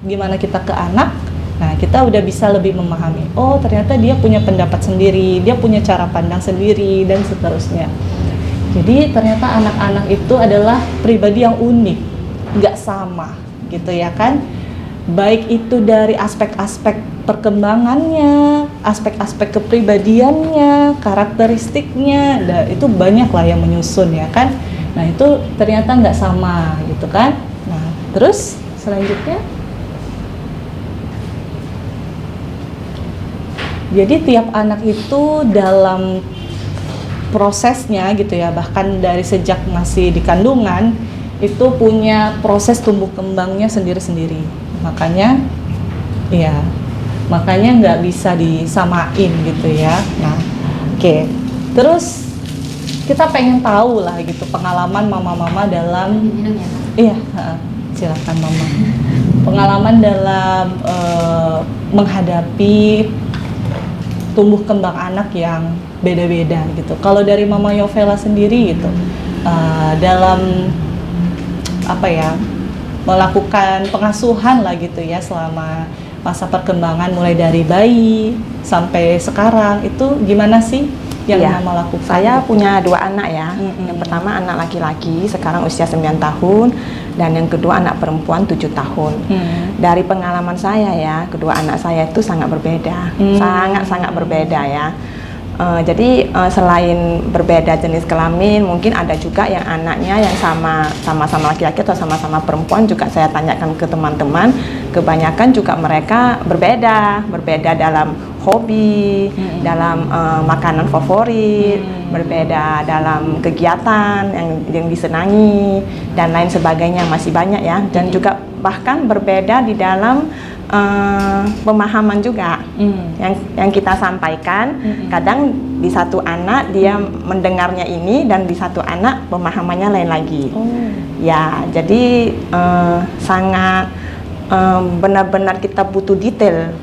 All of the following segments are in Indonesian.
gimana kita ke anak, nah kita udah bisa lebih memahami, oh ternyata dia punya pendapat sendiri, dia punya cara pandang sendiri, dan seterusnya. Jadi ternyata anak-anak itu adalah pribadi yang unik, nggak sama gitu ya kan. Baik itu dari aspek-aspek perkembangannya, aspek-aspek kepribadiannya, karakteristiknya, itu banyak lah yang menyusun ya kan. Nah itu ternyata nggak sama gitu kan. Nah terus selanjutnya, jadi tiap anak itu dalam prosesnya gitu ya, bahkan dari sejak masih di kandungan itu punya proses tumbuh kembangnya sendiri-sendiri. Makanya ya, makanya nggak bisa disamain gitu ya. Nah, oke. Terus kita pengen tahu lah gitu pengalaman mama-mama dalam iya, silakan mama. Pengalaman dalam menghadapi tumbuh kembang anak yang beda-beda gitu. Kalau dari Mama Yovela sendiri gitu, dalam apa ya, melakukan pengasuhan lah gitu ya selama masa perkembangan mulai dari bayi sampai sekarang, itu gimana sih yang Mama lakukan? Saya punya 2 anak ya. Yang pertama anak laki-laki sekarang usia 9 tahun, dan yang kedua anak perempuan 7 tahun. Dari pengalaman saya ya, kedua anak saya itu sangat berbeda, sangat-sangat berbeda ya. Jadi selain berbeda jenis kelamin, mungkin ada juga yang anaknya yang sama-sama laki-laki atau sama-sama perempuan. Juga saya tanyakan ke teman-teman, kebanyakan juga mereka berbeda dalam hobi, dalam makanan favorit, berbeda dalam kegiatan yang disenangi dan lain sebagainya, masih banyak ya. Dan juga bahkan berbeda di dalam pemahaman juga yang kita sampaikan. Kadang di satu anak dia mendengarnya ini, dan di satu anak pemahamannya lain lagi. Ya, jadi sangat benar-benar kita butuh detail.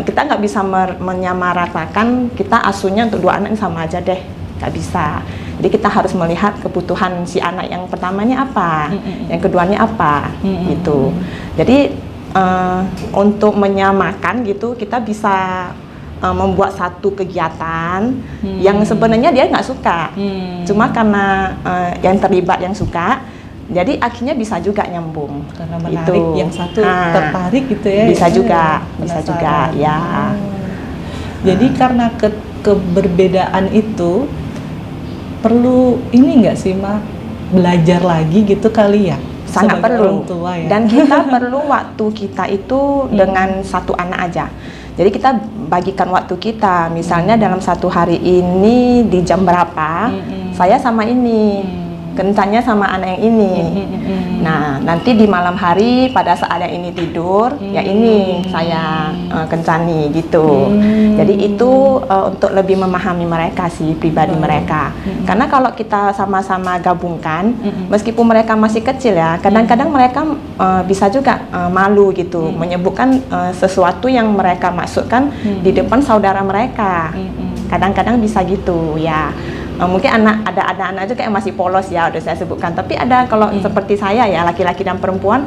Kita nggak bisa menyamaratakan kita asuhnya untuk 2 anak yang sama aja deh, nggak bisa. Jadi kita harus melihat kebutuhan si anak yang pertamanya apa, yang keduanya apa, gitu. Jadi untuk menyamakan gitu, kita bisa membuat satu kegiatan yang sebenarnya dia nggak suka, cuma karena yang terlibat yang suka, jadi akhirnya bisa juga nyambung. Karena menarik itu. Yang satu tertarik gitu ya. Bisa juga, bisa juga ya. Jadi karena keberbedaan itu perlu ini nggak sih Ma, belajar lagi gitu kali ya? Sangat perlu tua, ya? Dan kita perlu waktu kita itu dengan satu anak aja. Jadi kita bagikan waktu kita, misalnya dalam satu hari ini di jam berapa saya sama ini, kencangnya sama anak yang ini. Nah, nanti di malam hari pada saat yang ini tidur, ya ini saya kencani gitu. Jadi itu untuk lebih memahami mereka sih, pribadi mereka. Karena kalau kita sama-sama gabungkan, meskipun mereka masih kecil ya, kadang-kadang mereka bisa juga malu gitu, menyebutkan sesuatu yang mereka maksudkan di depan saudara mereka. Kadang-kadang bisa gitu ya. Mungkin ada anak-anak juga yang masih polos ya, udah saya sebutkan. Tapi ada kalau seperti saya ya, laki-laki dan perempuan,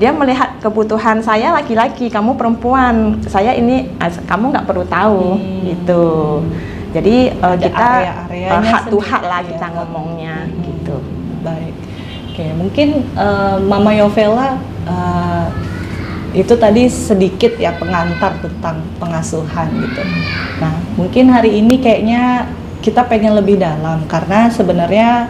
dia melihat kebutuhan saya laki-laki, kamu perempuan, saya ini kamu nggak perlu tahu gitu. Jadi kita hak to hak lah kita ngomongnya gitu. Baik, oke, mungkin Mama Yovela itu tadi sedikit ya pengantar tentang pengasuhan gitu. Nah, mungkin hari ini kayaknya kita pengen lebih dalam, karena sebenarnya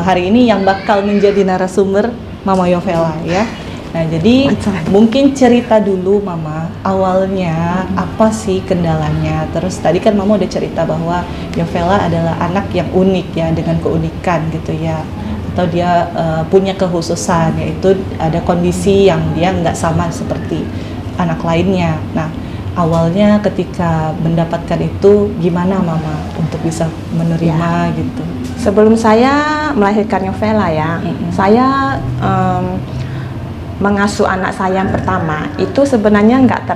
hari ini yang bakal menjadi narasumber Mama Yovela ya. Nah, jadi mungkin cerita dulu Mama, awalnya apa sih kendalanya? Terus tadi kan Mama udah cerita bahwa Yovela adalah anak yang unik ya, dengan keunikan gitu ya, atau dia punya kekhususan, yaitu ada kondisi yang dia nggak sama seperti anak lainnya. Nah, awalnya ketika mendapatkan itu gimana Mama untuk bisa menerima gitu? Sebelum saya melahirkan Yovela ya, saya mengasuh anak saya yang pertama itu sebenarnya nggak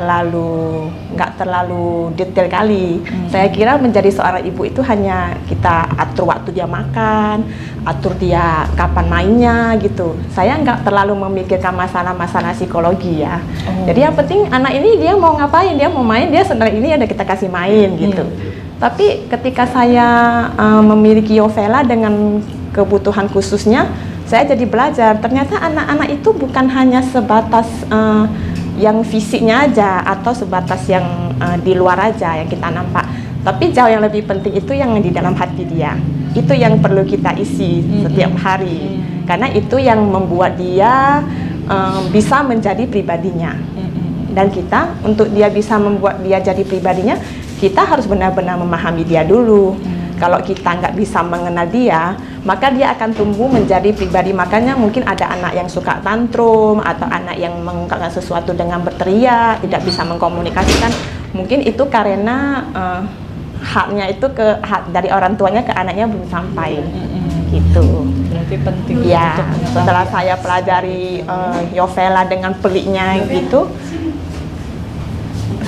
terlalu detail kali. Saya kira menjadi seorang ibu itu hanya kita atur waktu dia makan, atur dia kapan mainnya gitu. Saya nggak terlalu memikirkan masalah-masalah psikologi ya. Jadi yang penting anak ini dia mau ngapain, dia mau main, dia senang ini ada kita kasih main gitu. Tapi ketika saya memiliki Yovela dengan kebutuhan khususnya, saya jadi belajar, ternyata anak-anak itu bukan hanya sebatas yang fisiknya aja atau sebatas yang di luar aja yang kita nampak, tapi jauh yang lebih penting itu yang di dalam hati dia. Itu yang perlu kita isi setiap hari, karena itu yang membuat dia bisa menjadi pribadinya. Dan kita, untuk dia bisa membuat dia jadi pribadinya, kita harus benar-benar memahami dia dulu. Kalau kita nggak bisa mengenal dia, maka dia akan tumbuh menjadi pribadi. Makanya mungkin ada anak yang suka tantrum, atau anak yang mengungkapkan sesuatu dengan berteriak, tidak bisa mengkomunikasikan. Mungkin itu karena haknya itu hak dari orang tuanya ke anaknya belum sampai. Gitu. Berarti penting ya, untuk setelah saya pelajari Yovela dengan peliknya gitu,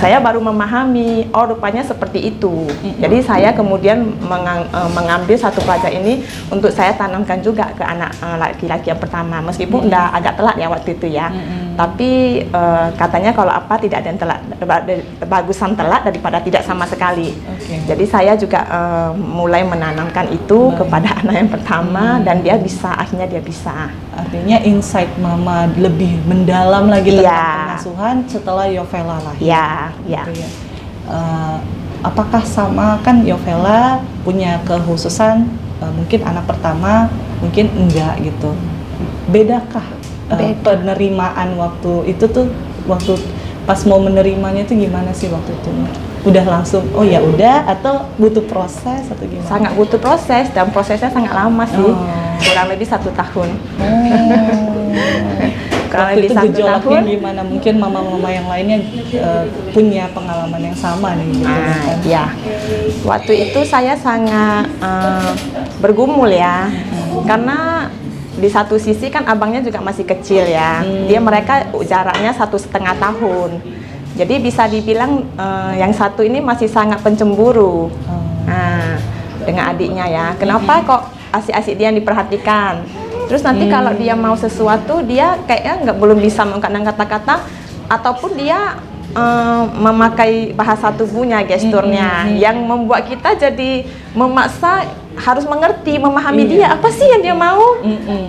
saya baru memahami, oh rupanya seperti itu. Jadi saya kemudian mengambil satu pelajaran ini untuk saya tanamkan juga ke anak laki-laki yang pertama. Meskipun udah agak telat ya waktu itu ya. Tapi katanya kalau apa tidak ada yang telat, bagusan telat daripada tidak sama sekali. Jadi saya juga mulai menanamkan itu kepada anak yang pertama, dan dia bisa, akhirnya dia bisa. Artinya insight mama lebih mendalam lagi tentang pengasuhan setelah Yovela lahir. Ya. Gitu ya. Apakah sama, kan Yovela punya kekhususan, mungkin anak pertama mungkin enggak gitu. Bedakah penerimaan waktu itu tuh, waktu pas mau menerimanya itu gimana sih waktu itu? Udah langsung oh ya udah, atau butuh proses atau gimana? Sangat butuh proses, dan prosesnya sangat lama sih. Kurang lebih 1 tahun. Waktu itu gejolaknya gimana? Mungkin mama-mama yang lainnya punya pengalaman yang sama nih gitu kan? Ya, waktu itu saya sangat bergumul ya, karena di satu sisi kan abangnya juga masih kecil ya, mereka jaraknya 1,5 tahun, jadi bisa dibilang yang satu ini masih sangat pencemburu dengan adiknya ya. Kenapa kok asik-asik dia yang diperhatikan? Terus nanti kalau dia mau sesuatu, dia kayaknya belum bisa mengungkapkan kata-kata, ataupun dia memakai bahasa tubuhnya, gesturnya, yang membuat kita jadi memaksa harus mengerti, memahami dia apa sih yang dia mau.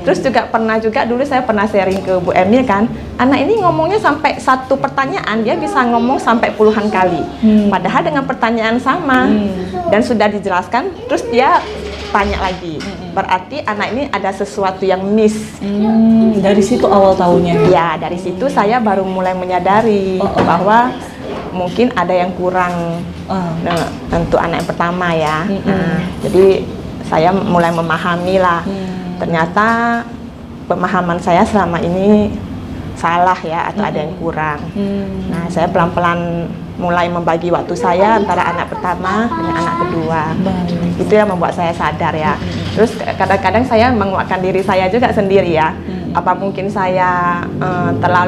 Terus juga dulu saya pernah sharing ke Bu Emil kan, anak ini ngomongnya sampai satu pertanyaan dia bisa ngomong sampai puluhan kali, padahal dengan pertanyaan sama dan sudah dijelaskan, terus dia tanya lagi. Berarti anak ini ada sesuatu yang miss. Dari situ awal tahunya? Ya, dari situ saya baru mulai menyadari bahwa mungkin ada yang kurang untuk anak yang pertama ya. Jadi saya mulai memahami lah. Ternyata pemahaman saya selama ini salah ya, atau ada yang kurang. Nah, saya pelan-pelan mulai membagi waktu saya antara anak pertama dengan anak kedua. Itu yang membuat saya sadar ya. Terus kadang-kadang saya menguatkan diri saya juga sendiri ya. Apa mungkin saya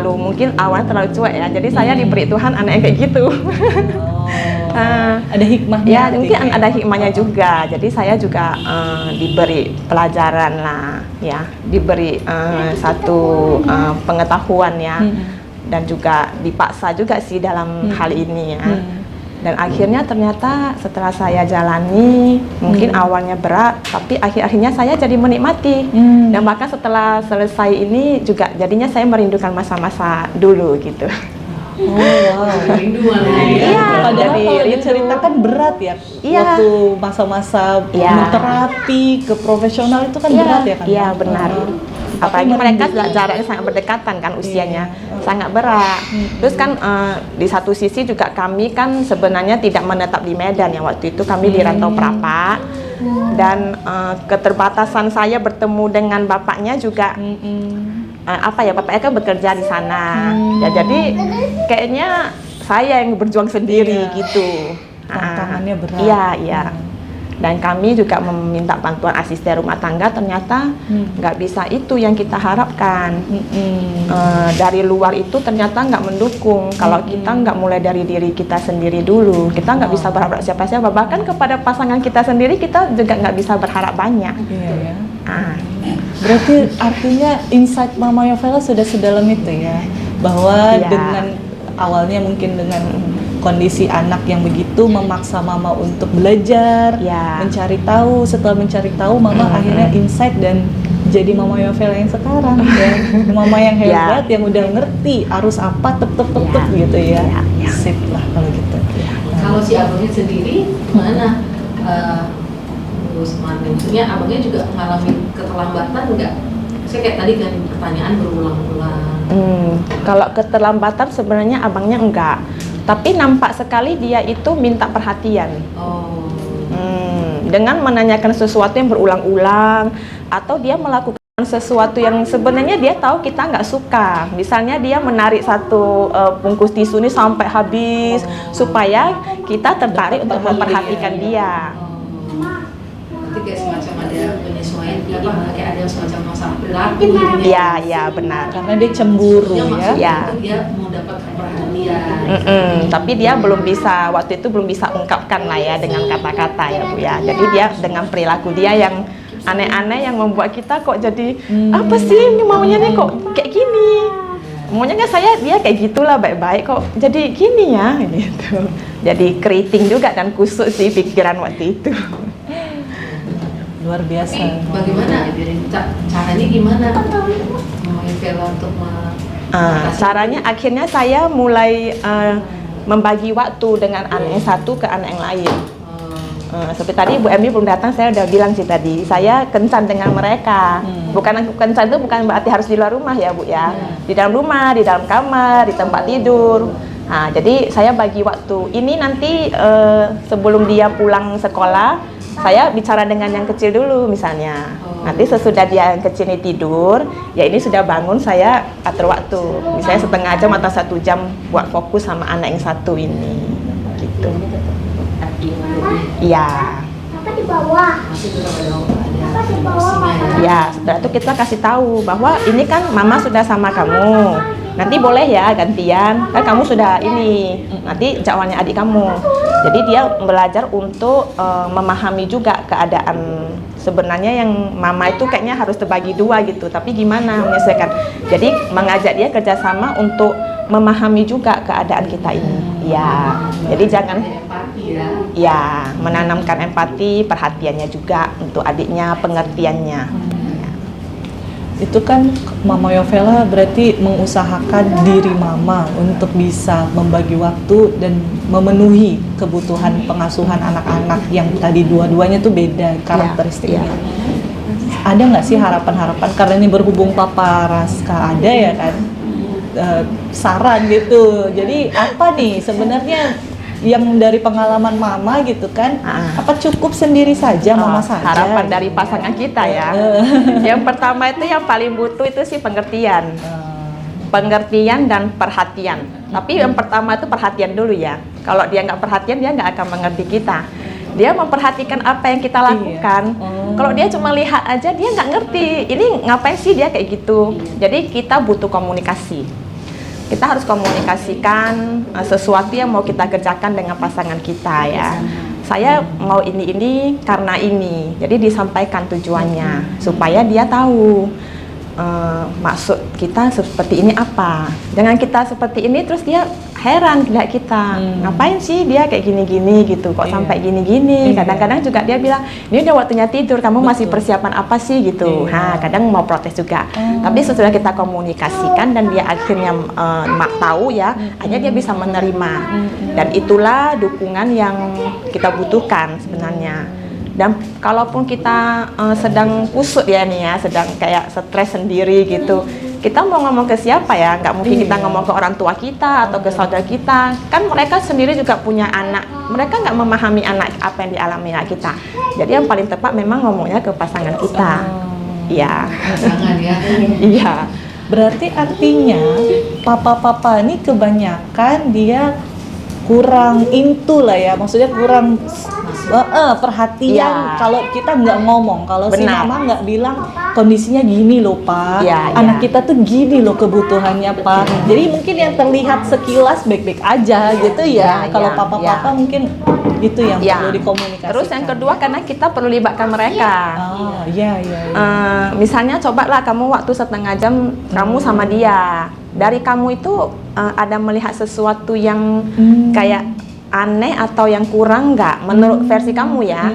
mungkin awalnya terlalu cuek ya. Jadi saya diberi Tuhan anak yang kayak gitu. Ada hikmahnya. Ya, mungkin ada hikmahnya juga. Jadi saya juga diberi pelajaran lah ya, diberi satu pengetahuan ya. Dan juga dipaksa juga sih dalam hal ini ya. Dan akhirnya ternyata setelah saya jalani, mungkin awalnya berat, tapi akhir-akhirnya saya jadi menikmati. Dan bahkan setelah selesai ini juga jadinya saya merindukan masa-masa dulu gitu. Iya, padahal kalau diceritakan berat ya. Waktu masa-masa terapi ke profesional itu kan berat ya kan? Iya, benar. Apalagi mereka jaraknya sangat berdekatan kan usianya, sangat berat. Terus kan di satu sisi juga kami kan sebenarnya tidak menetap di Medan ya, waktu itu kami di Rantau Prapat. Dan keterbatasan saya bertemu dengan bapaknya juga bapaknya kan bekerja di sana. Ya, jadi kayaknya saya yang berjuang sendiri gitu. Tantangannya berat. Iya. Dan kami juga meminta bantuan asisten rumah tangga, ternyata nggak bisa itu yang kita harapkan. Dari luar itu ternyata nggak mendukung. Kalau kita nggak mulai dari diri kita sendiri dulu, kita nggak bisa berharap siapa-siapa. Bahkan kepada pasangan kita sendiri kita juga nggak bisa berharap banyak. Iya ya. Berarti artinya insight Mama Yovela sudah sedalam itu ya, bahwa dengan awalnya mungkin dengan kondisi anak yang begitu memaksa Mama untuk belajar, mencari tahu. Setelah mencari tahu, Mama akhirnya insight dan jadi Mama Yovela yang sekarang ya. Mama yang hebat, yang udah ngerti harus apa, tep gitu ya. Sip lah kalau gitu. Kalau si abangnya sendiri gimana? Maksudnya abangnya juga mengalami keterlambatan enggak? Saya kayak tadi kan pertanyaan berulang-ulang. Kalau keterlambatan sebenarnya abangnya enggak, tapi nampak sekali dia itu minta perhatian. Dengan menanyakan sesuatu yang berulang-ulang, atau dia melakukan sesuatu yang sebenarnya dia tahu kita nggak suka. Misalnya dia menarik satu bungkus tisu ini sampai habis, supaya kita tertarik untuk memperhatikan dia. Berarti kayak semacam ada penyesuaian, kayak ada semacam masalah perilaku gitu ya. Iya benar. Karena dia cemburu ya. Dia mau dapatkan perhatian. Tapi dia belum bisa, waktu itu belum bisa ungkapkan lah ya dengan kata-kata ya Bu ya. Jadi dia dengan perilaku dia yang aneh-aneh yang membuat kita kok jadi apa sih ini maunya nih kok kayak gini. Maunya kan dia kayak gitulah baik-baik kok jadi gini ya gitu. Jadi keriting juga dan kusut sih pikiran waktu itu. Luar biasa. Tapi bagaimana caranya gimana Mama Yovela untuk caranya akhirnya saya mulai membagi waktu dengan anak yang satu ke anak yang lain. Seperti tadi Bu Emi belum datang, saya udah bilang sih tadi, saya kencan dengan mereka. Bukan kencan itu bukan berarti harus di luar rumah ya Bu ya. Di dalam rumah, di dalam kamar, di tempat tidur. Nah, jadi saya bagi waktu. Ini nanti sebelum dia pulang sekolah, saya bicara dengan yang kecil dulu misalnya. Nanti sesudah dia yang kecil ini tidur, ya ini sudah bangun, saya atur waktu. Misalnya setengah jam atau 1 jam buat fokus sama anak yang satu ini. Gitu. Iya. Apa di bawah? Ya, setelah itu kita kasih tahu bahwa ini kan mama sudah sama kamu. Nanti boleh ya gantian, kan kamu sudah ini, nanti jadwalnya adik kamu. Jadi dia belajar untuk memahami juga keadaan sebenarnya yang mama itu kayaknya harus terbagi dua gitu, tapi gimana menyesuaikan. Jadi mengajak dia kerjasama untuk memahami juga keadaan kita ini. Ya, jadi jangan menanamkan empati, perhatiannya juga untuk adiknya, pengertiannya. Itu kan Mama Yovela berarti mengusahakan diri Mama untuk bisa membagi waktu dan memenuhi kebutuhan pengasuhan anak-anak yang tadi dua-duanya tuh beda karakteristiknya. Ada nggak sih harapan-harapan, karena ini berhubung Papa Raska ada ya kan, saran gitu. Jadi apa nih sebenarnya yang dari pengalaman Mama gitu kan, apa cukup sendiri saja Mama saja? Harapan dari pasangan kita ya. Yang pertama itu yang paling butuh itu sih pengertian. Pengertian dan perhatian. Tapi yang pertama itu perhatian dulu ya. Kalau dia nggak perhatian, dia nggak akan mengerti kita. Dia memperhatikan apa yang kita lakukan. Kalau dia cuma lihat aja, dia nggak ngerti. Ini ngapain sih dia kayak gitu. Jadi kita butuh komunikasi. Kita harus komunikasikan sesuatu yang mau kita kerjakan dengan pasangan kita ya. Saya mau ini karena ini. Jadi disampaikan tujuannya supaya dia tahu maksud kita seperti ini apa. Dengan kita seperti ini terus dia heran lihat kita, ngapain sih dia kayak gini-gini gitu, kok sampai gini-gini. Kadang-kadang juga dia bilang, ini udah waktunya tidur, kamu masih persiapan apa sih gitu. Nah, kadang mau protes juga. Tapi setelah kita komunikasikan dan dia akhirnya tahu ya, akhirnya dia bisa menerima. Dan itulah dukungan yang kita butuhkan sebenarnya. Dan kalaupun kita sedang kusut ya nih ya, sedang kayak stres sendiri gitu, kita mau ngomong ke siapa ya? Nggak mungkin kita ngomong ke orang tua kita atau ke saudara kita. Kan mereka sendiri juga punya anak, mereka nggak memahami anak apa yang dialami anak kita. Jadi yang paling tepat memang ngomongnya ke pasangan kita. Iya. Pasangan ya. Iya. Berarti artinya papa-papa ini kebanyakan dia kurang into lah ya, maksudnya kurang perhatian Ya. kalau kita nggak ngomong, kalau si Benar. mama nggak bilang kondisinya gini loh Pak, Ya, anak ya. kita tuh gini loh kebutuhannya Pak. Jadi mungkin yang terlihat sekilas baik-baik aja gitu ya. Ya, Kalau ya, papa-papa ya. mungkin itu yang Ya. perlu dikomunikasikan. Terus yang kedua karena kita perlu libatkan mereka. Oh, iya. Misalnya cobalah kamu waktu setengah jam kamu sama dia. Dari kamu itu ada melihat sesuatu yang kayak aneh atau yang kurang nggak menurut versi kamu ya.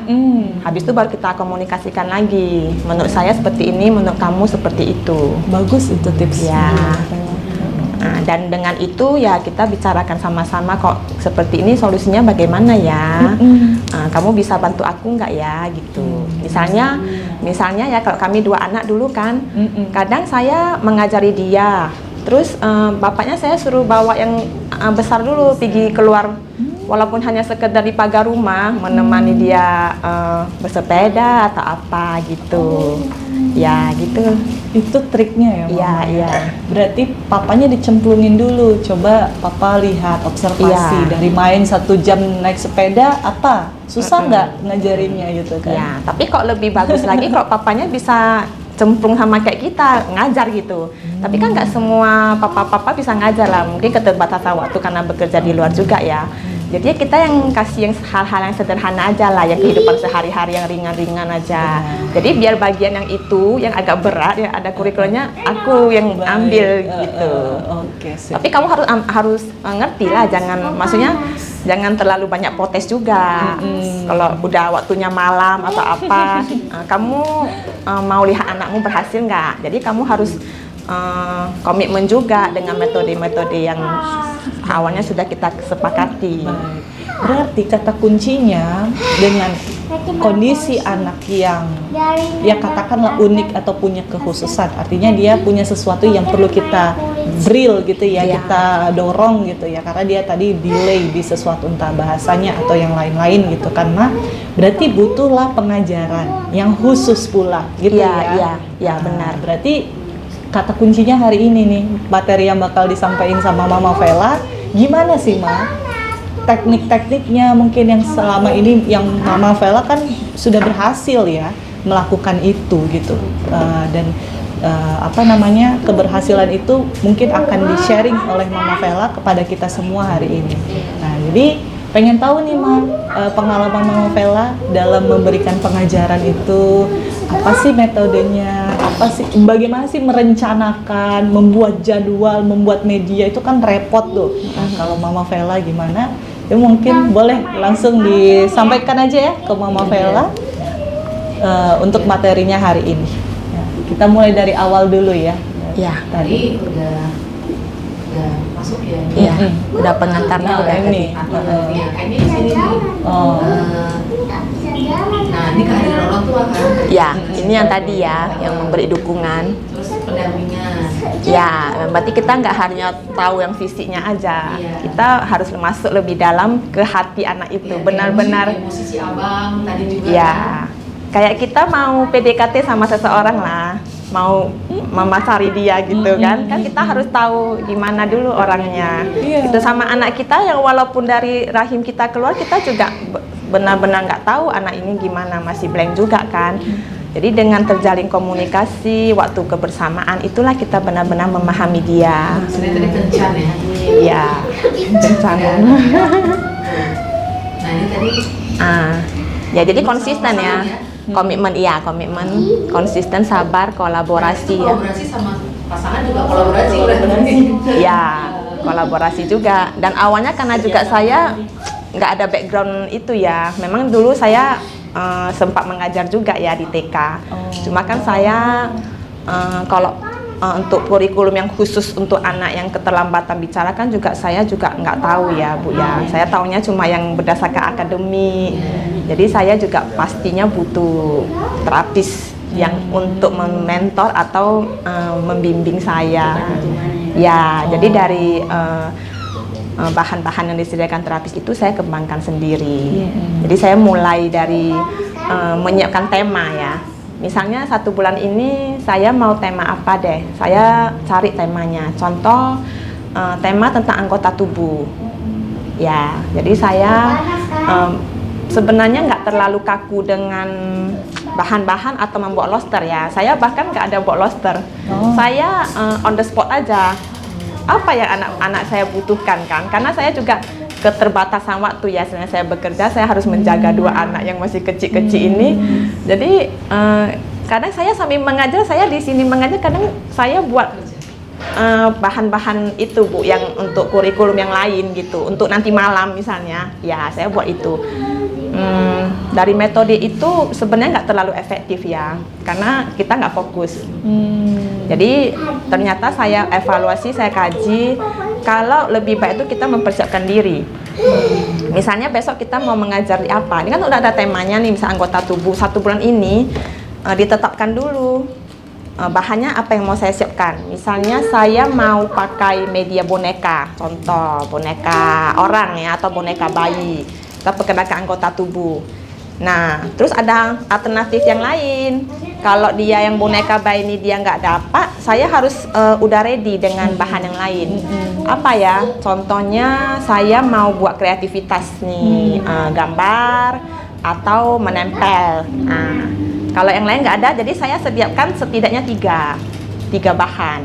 Habis itu baru kita komunikasikan lagi. Menurut saya seperti ini, menurut kamu seperti itu. Bagus itu tipsnya. Ya. Dan dengan itu ya kita bicarakan sama-sama kok seperti ini solusinya bagaimana ya. Kamu bisa bantu aku nggak ya gitu. Misalnya ya kalau kami 2 anak dulu kan, kadang saya mengajari dia. Terus bapaknya saya suruh bawa yang besar dulu pergi keluar, walaupun hanya sekedar di pagar rumah menemani dia bersepeda atau apa gitu. Ya gitu. Itu triknya ya, Mama? Iya. Berarti papanya dicemplungin dulu, coba papa lihat, observasi. Iya. Dari main 1 jam naik sepeda, apa? Susah nggak ngajarinnya gitu kan? Ya, tapi kok lebih bagus lagi kalau papanya bisa cemplung sama kayak kita, ngajar gitu. Tapi kan nggak semua papa-papa bisa ngajar lah, mungkin keterbatasan waktu karena bekerja di luar juga ya. Jadi ya kita yang kasih yang hal-hal yang sederhana aja lah, yang kehidupan sehari-hari yang ringan-ringan aja. Jadi biar bagian yang itu, yang agak berat, yang ada kurikulumnya, aku yang ambil gitu. Oke, sip. Tapi kamu harus ngerti lah, maksudnya jangan terlalu banyak protes juga. Kalau udah waktunya malam atau apa, kamu mau lihat anakmu berhasil nggak? Jadi kamu harus komitmen juga dengan metode-metode yang awalnya sudah kita sepakati. Baik. Berarti kata kuncinya dengan kondisi anak yang ya katakanlah unik atau punya kekhususan, artinya dia punya sesuatu yang perlu kita drill gitu ya, Iya. kita dorong gitu ya, karena dia tadi delay di sesuatu entah bahasanya atau yang lain-lain gitu kan, Ma. Berarti butuhlah pengajaran yang khusus pula gitu ya. Iya, benar. Berarti kata kuncinya hari ini nih, materi yang bakal disampaikan sama Mama Vela, gimana sih Ma? Teknik-tekniknya mungkin yang selama ini yang Mama Vela kan sudah berhasil ya melakukan itu gitu. Dan keberhasilan itu mungkin akan di-sharing oleh Mama Vela kepada kita semua hari ini. Nah, jadi pengen tahu nih Ma, pengalaman Mama Vela dalam memberikan pengajaran itu, apa sih metodenya, bagaimana sih merencanakan, membuat jadwal, membuat media itu kan repot tuh. Nah, kalau Mama Vela gimana? Ya mungkin boleh langsung disampaikan aja ya ke Mama Vela untuk materinya hari ini. Ya, kita mulai dari awal dulu ya. Ya. Tadi. udah masuk ya. Iya, udah pengantarnya Nah, udah ini. Iya, kayaknya di sini nih. Oh. Nah, ini kehadiran orang tua kan. Ya, ini yang tadi ya, yang memberi dukungan. Terus pendampingan. Ya, berarti kita nggak hanya tahu yang fisiknya aja, Iya. kita harus masuk lebih dalam ke hati anak itu, Ya, benar-benar. emosi si abang tadi juga. Ya, kan. kayak kita mau PDKT sama seseorang lah, mau memasari dia gitu kan kita harus tahu gimana dulu orangnya. Iya. Itu sama anak kita yang walaupun dari rahim kita keluar, kita juga benar-benar nggak tahu anak ini gimana, masih blank juga kan. Jadi dengan terjalin komunikasi, waktu kebersamaan, itulah kita benar-benar memahami dia. Sudah tadi kencan ya. Ya, bencana. Nah, ini tadi Ya jadi konsisten sama-sama ya. Komitmen, komitmen, konsisten, sabar, kolaborasi ya. Kolaborasi sama pasangan juga kolaborasi. Ya, kolaborasi juga. Dan awalnya karena juga saya nggak ada background itu ya. Memang dulu saya sempat mengajar juga ya di TK. Cuma kan saya kalau untuk kurikulum yang khusus untuk anak yang keterlambatan bicara kan saya juga nggak tahu ya Bu ya. Saya tahunya cuma yang berdasarkan akademik. Jadi saya juga pastinya butuh terapis yang untuk mentor atau membimbing saya. Ya, jadi dari bahan-bahan yang disediakan terapis itu saya kembangkan sendiri. Jadi saya mulai dari menyiapkan tema ya. Misalnya 1 bulan ini saya mau tema apa deh. Saya cari temanya. Contoh tema tentang anggota tubuh. Ya, jadi saya sebenarnya nggak terlalu kaku dengan bahan-bahan atau membuat loster ya. Saya bahkan nggak ada buat loster. Saya on the spot aja. Apa yang anak-anak saya butuhkan kan? Karena saya juga keterbatasan waktu ya. Sebenarnya saya bekerja, saya harus menjaga 2 anak yang masih kecil-kecil ini. Jadi kadang saya sambil mengajar, saya di sini mengajar, kadang saya buat bahan-bahan itu Bu, yang untuk kurikulum yang lain gitu, untuk nanti malam misalnya, ya saya buat itu. Dari metode itu sebenarnya nggak terlalu efektif ya, karena kita nggak fokus. Jadi ternyata saya evaluasi, saya kaji, kalau lebih baik itu kita mempersiapkan diri. Misalnya besok kita mau mengajar di apa, ini kan udah ada temanya nih, misal anggota tubuh 1 bulan ini ditetapkan dulu. Bahannya apa yang mau saya siapkan. Misalnya saya mau pakai media boneka, contoh boneka orang ya, atau boneka bayi, kita perkenalkan anggota tubuh. Nah, terus ada alternatif yang lain. Kalau dia yang boneka bayi ini dia nggak dapat, saya harus udah ready dengan bahan yang lain. Apa ya? Contohnya saya mau buat kreativitas nih, gambar atau menempel. Kalau yang lain nggak ada, jadi saya sediakan setidaknya 3 bahan.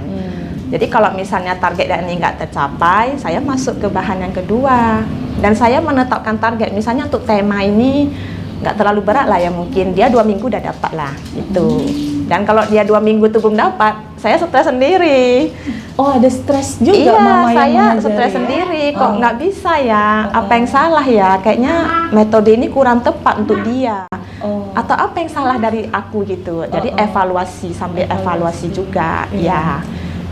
Jadi kalau misalnya target ini nggak tercapai, saya masuk ke bahan yang kedua. Dan saya menetapkan target, misalnya untuk tema ini nggak terlalu berat lah ya, mungkin dia 2 minggu udah dapat lah itu. Dan kalau dia 2 minggu itu belum dapat, saya stres sendiri. Oh, ada stres juga Iya, mama yang saya mengajari stres ya? sendiri. Kok nggak bisa ya? Apa yang salah ya? Kayaknya metode ini kurang tepat untuk dia. Atau apa yang salah dari aku gitu. Jadi evaluasi, sambil evaluasi juga. Ya,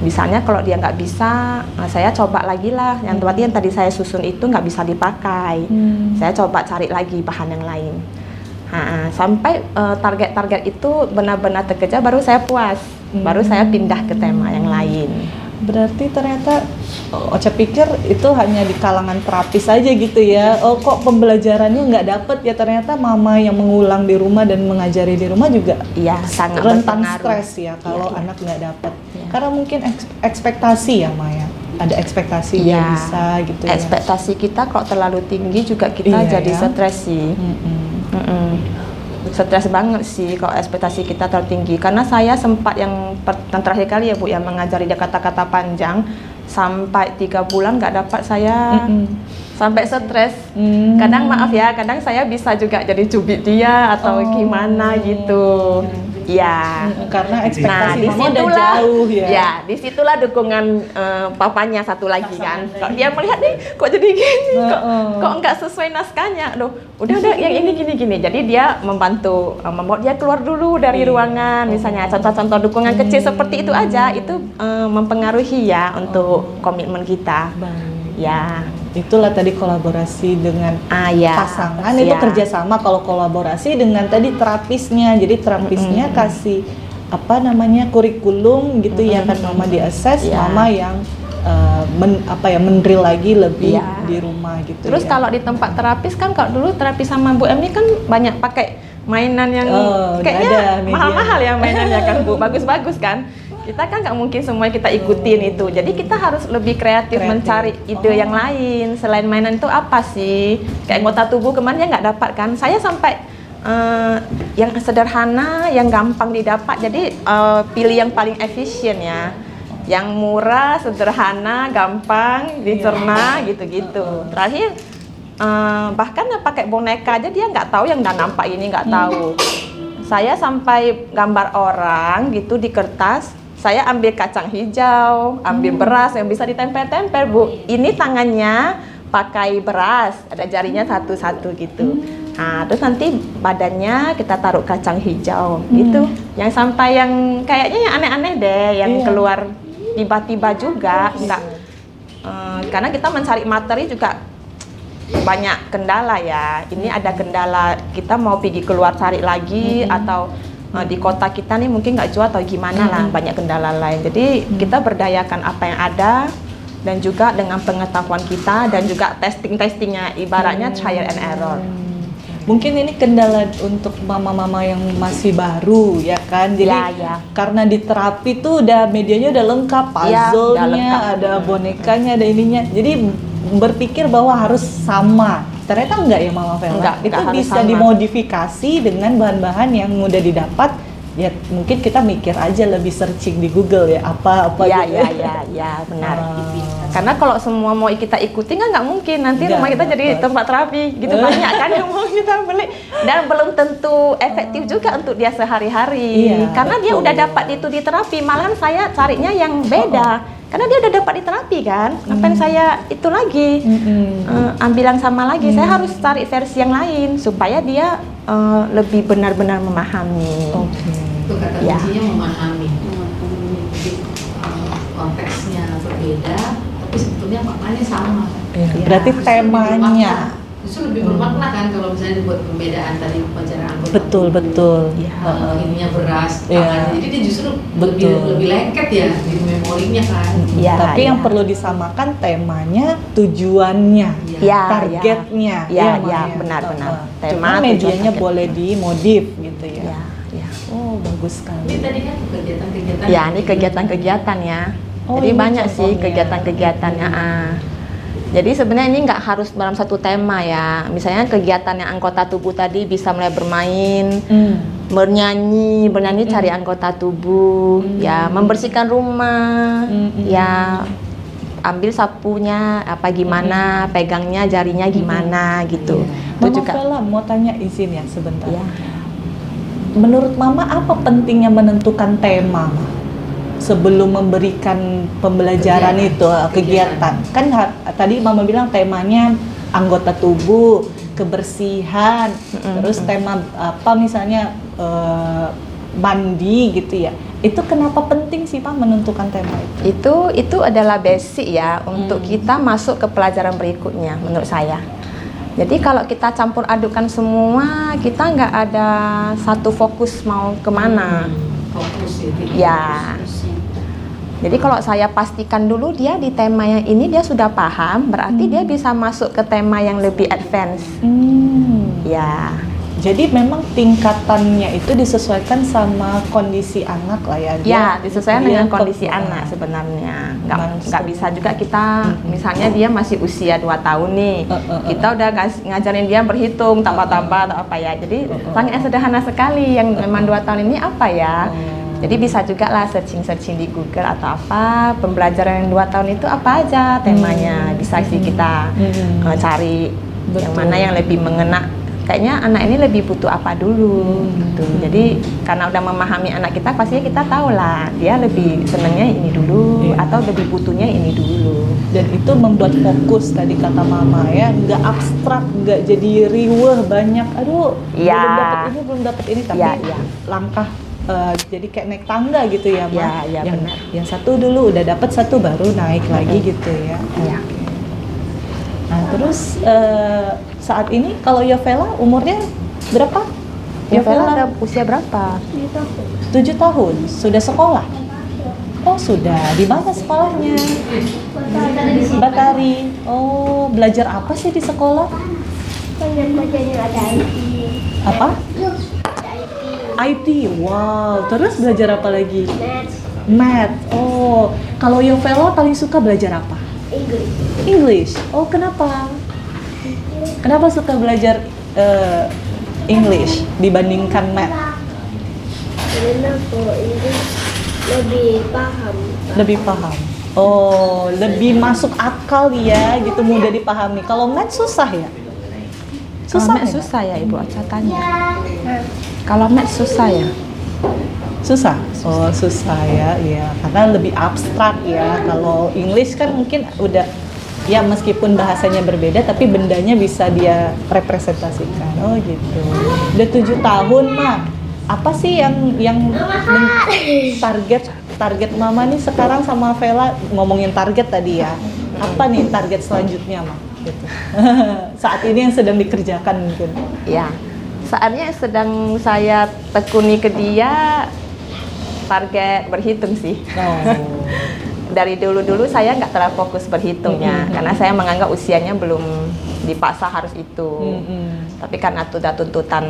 misalnya kalau dia nggak bisa, saya coba lagi lah. Yang berarti yang tadi saya susun itu nggak bisa dipakai. Saya coba cari lagi bahan yang lain. Sampai target-target itu benar-benar terkejar, baru saya puas. Baru saya pindah ke tema yang lain. Berarti ternyata Ocha pikir itu hanya di kalangan terapis saja gitu ya. Oh, kok pembelajarannya nggak dapet ya, ternyata mama yang mengulang di rumah dan mengajari di rumah juga Iya, sangat rentan berpengaruh. stres ya kalau Iya. anak nggak dapet. Iya. Karena mungkin ekspektasi ya Maya. Ada ekspektasi dia Iya. bisa gitu ya. Ekspektasi kita kalau terlalu tinggi juga kita Iya, jadi ya. stres sih. Stres banget sih kalau ekspektasi kita terlalu tinggi. Karena saya sempat yang terakhir kali ya Bu, yang mengajari dia kata-kata panjang sampai 3 bulan nggak dapat, saya sampai stres. Kadang maaf ya, kadang saya bisa juga jadi cubit dia atau gimana gitu. Ya. Karena ekspektasi mama udah disitulah, jauh ya. ya, disitulah dukungan papanya satu lagi kan. Kalau dia melihat nih kok jadi gini, kok nggak sesuai naskahnya, loh, udah yang ini gini. Jadi dia membantu, membuat dia keluar dulu dari ruangan, misalnya contoh-contoh dukungan kecil seperti itu aja, itu mempengaruhi ya untuk komitmen kita. Ya. Itulah tadi kolaborasi dengan Ya. pasangan, itu kerjasama. Kalau kolaborasi dengan tadi terapisnya, jadi terapisnya kasih apa namanya kurikulum gitu ya kan, mama diakses, mama yang mendrill lagi lebih di rumah gitu. Terus kalau di tempat terapis kan, kalau dulu terapis sama Bu Em ini kan banyak pakai mainan yang kayaknya mahal-mahal ya mainannya kan Bu, bagus-bagus kan. Kita kan nggak mungkin semua kita ikutin itu, jadi kita harus lebih kreatif mencari ide yang lain selain mainan itu apa sih. Kayak anggota tubuh kemarin dia nggak dapat kan, saya sampai yang sederhana, yang gampang didapat, jadi pilih yang paling efisien ya, yang murah, sederhana, gampang dicerna gitu-gitu. Terakhir bahkan pakai boneka aja dia nggak tahu, yang udah nampak ini nggak tahu. Saya sampai gambar orang gitu di kertas, saya ambil kacang hijau, ambil beras yang bisa ditempel-tempel Bu. Ini tangannya pakai beras, ada jarinya satu-satu gitu. Nah, terus nanti badannya kita taruh kacang hijau gitu. Yang sampai yang kayaknya yang aneh-aneh deh, yang keluar tiba-tiba juga, enggak. Karena kita mencari materi juga banyak kendala ya. Ini ada kendala, kita mau pergi keluar cari lagi atau di kota kita nih mungkin nggak jual atau gimana lah, banyak kendala lain. Jadi kita berdayakan apa yang ada dan juga dengan pengetahuan kita dan juga testingnya, ibaratnya trial and error. Mungkin ini kendala untuk mama-mama yang masih baru ya kan. Jadi karena di terapi tuh udah medianya udah lengkap, puzzle-nya, ada bonekanya, ada ininya. Jadi berpikir bahwa harus sama. Ternyata enggak ya Mama Vela. Itu enggak harus bisa sama. dimodifikasi dengan bahan-bahan yang mudah didapat. Ya mungkin kita mikir aja, lebih searching di Google ya apa-apa Ya, gitu. ya, benar. Ah. Karena kalau semua mau kita ikuti kan nggak mungkin, nanti Nggak rumah kita jadi dapat. tempat terapi gitu, banyak kan yang mau kita beli, dan belum tentu efektif juga untuk dia sehari-hari. Iya, Karena dia betul. udah dapat itu di terapi, malahan saya carinya yang beda. Karena dia udah dapat di terapi kan, ngapain saya itu lagi ambil yang sama lagi? Saya harus cari versi yang lain supaya dia lebih benar-benar memahami. Oke. Itu kata Ya. kuncinya memahami. Jadi, konteksnya berbeda, tapi sebetulnya maknanya sama. Iya, Iya. berarti Justru lebih temanya. bermakna. Justru lebih bermakna kan kalau misalnya dibuat pembedaan tadi pelajaran anggota. Betul, tubuh, betul. ininya beras, Iya. tangannya. Jadi dia justru Betul. lebih lengket ya di memorinya kan. Iya, Tapi yang iya. perlu disamakan temanya, tujuannya, Ya, targetnya. ya, Ma, ya, benar-benar. Cuma Tema, medianya tujuan, target. boleh dimodif gitu ya. Ya, ya. Oh, bagus Ini sekali. tadi kan kegiatan-kegiatan. Ya, ini kegiatan-kegiatan ya. Oh, Jadi ini banyak sih contohnya. kegiatan-kegiatannya. Jadi sebenarnya ini nggak harus dalam satu tema ya. Misalnya kegiatan yang anggota tubuh tadi bisa mulai bermain, bernyanyi cari anggota tubuh, ya membersihkan rumah, ya ambil sapunya apa gimana, pegangnya jarinya gimana gitu. Itu Mama juga. Vela mau tanya izin ya sebentar. Ya. Menurut Mama apa pentingnya menentukan tema, Ma? Sebelum memberikan pembelajaran kegiatan. Kan tadi Mama bilang temanya anggota tubuh, kebersihan, terus tema apa misalnya mandi gitu ya. Itu kenapa penting sih Pak menentukan tema itu? Itu adalah basic ya untuk kita masuk ke pelajaran berikutnya menurut saya. Jadi kalau kita campur adukan semua, kita nggak ada satu fokus mau kemana. Fokus ya. Ya. Jadi kalau saya pastikan dulu dia di tema yang ini dia sudah paham, berarti dia bisa masuk ke tema yang lebih advance. Ya. Jadi memang tingkatannya itu disesuaikan sama kondisi anak lah ya. Ya, disesuaikan dengan dia kondisi ke- anak sebenarnya. Maksud- Nggak bisa juga kita, misalnya dia masih usia 2 tahun nih, kita udah ngajarin dia berhitung, tambah-tambah atau apa ya. Jadi sangat sederhana sekali, yang memang 2 tahun ini apa ya. Jadi bisa juga lah searching di Google atau apa, pembelajaran yang 2 tahun itu apa aja temanya. Bisa sih kita cari yang Betul. mana yang lebih mengena. Kayaknya anak ini lebih butuh apa dulu gitu. Jadi karena udah memahami anak kita, pastinya kita tahu lah dia lebih senengnya ini dulu atau lebih butuhnya ini dulu. Dan itu membuat fokus tadi kata Mama ya, nggak abstrak, nggak jadi riweh banyak. Aduh, Ya. belum dapat ini, tapi Ya, ya. langkah jadi kayak naik tangga gitu ya, Ma. Ya, ya, benar. Yang satu dulu udah dapat satu baru naik lagi gitu ya. Ya. Nah, terus saat ini kalau Yovela umurnya berapa? Yovela ada usia berapa? 7 tahun, sudah sekolah? Oh sudah, di mana sekolahnya? Batari. Oh, belajar apa sih di sekolah? Apa? IT. Wow, terus belajar apa lagi? Math. Oh, kalau Yovela paling suka belajar apa? English. Oh, kenapa? Kenapa suka belajar English dibandingkan Math? Karena kalau ini lebih paham. Lebih paham. Oh, lebih masuk akal ya, gitu mudah dipahami. Kalau Math susah ya? Susah, ya? susah ya Ibu catatnya. Kalau math susah ya. Susah. Oh, susah ya, iya. Karena lebih abstrak ya. Kalau English kan mungkin udah ya meskipun bahasanya berbeda tapi bendanya bisa dia representasikan. Oh, gitu. Udah 7 tahun, Mak. Apa sih yang target Mama nih sekarang sama Vela, ngomongin target tadi ya. Apa nih target selanjutnya, Mak? Gitu. Saat ini yang sedang dikerjakan mungkin. Ya. Saatnya sedang saya tekuni ke dia target berhitung sih. Oh. Dari dulu-dulu saya nggak terlalu fokus berhitungnya karena saya menganggap usianya belum dipaksa harus itu. Tapi karena sudah tuntutan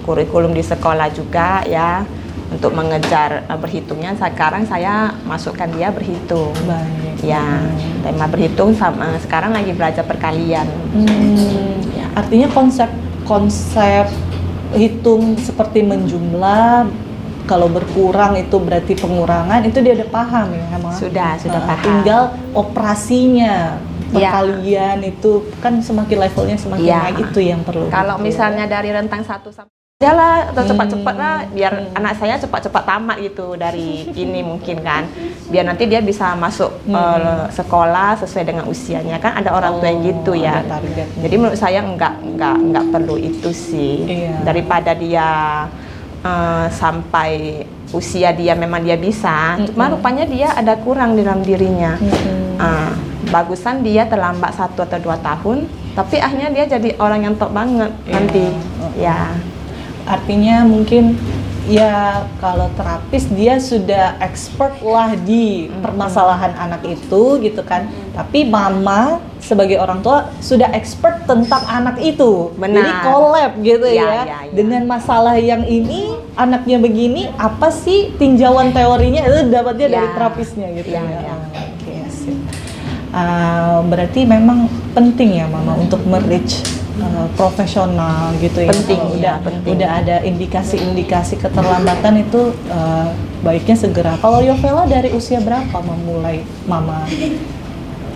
kurikulum di sekolah juga ya, untuk mengejar berhitungnya. Sekarang saya masukkan dia berhitung. Baik. Ya, tema berhitung sama sekarang lagi belajar perkalian. Ya. Artinya konsep hitung seperti menjumlah, kalau berkurang itu berarti pengurangan, itu dia udah paham ya, Ma? Sudah paham. Tinggal operasinya, Ya. perkalian itu kan semakin levelnya semakin Ya. naik, itu yang perlu. Kalau gitu. misalnya dari rentang 1 sampai jalan atau cepat-cepat lah, biar anak saya cepat-cepat tamat gitu dari ini mungkin kan, biar nanti dia bisa masuk sekolah sesuai dengan usianya, kan ada orang tua yang gitu ya. Ada targetnya. Jadi menurut saya enggak perlu itu sih. Iya. Daripada dia sampai usia dia memang dia bisa, cuma rupanya dia ada kurang di dalam dirinya. Bagusan dia terlambat 1 atau 2 tahun, tapi akhirnya dia jadi orang yang top banget nanti. Ya. Artinya mungkin ya kalau terapis dia sudah expert lah di permasalahan anak itu gitu kan. Tapi mama sebagai orang tua sudah expert tentang anak itu. Benar. Jadi collab gitu ya. Ya. Dengan masalah yang ini, anaknya begini, apa sih tinjauan teorinya itu dapatnya dari Ya. terapisnya gitu Ya, ya. ya. Oke, sip. Berarti memang penting ya mama untuk merich profesional gitu ya. Penting, Kalau ya, penting. udah ada indikasi-indikasi keterlambatan itu baiknya segera. Kalau Yovela dari usia berapa memulai mama?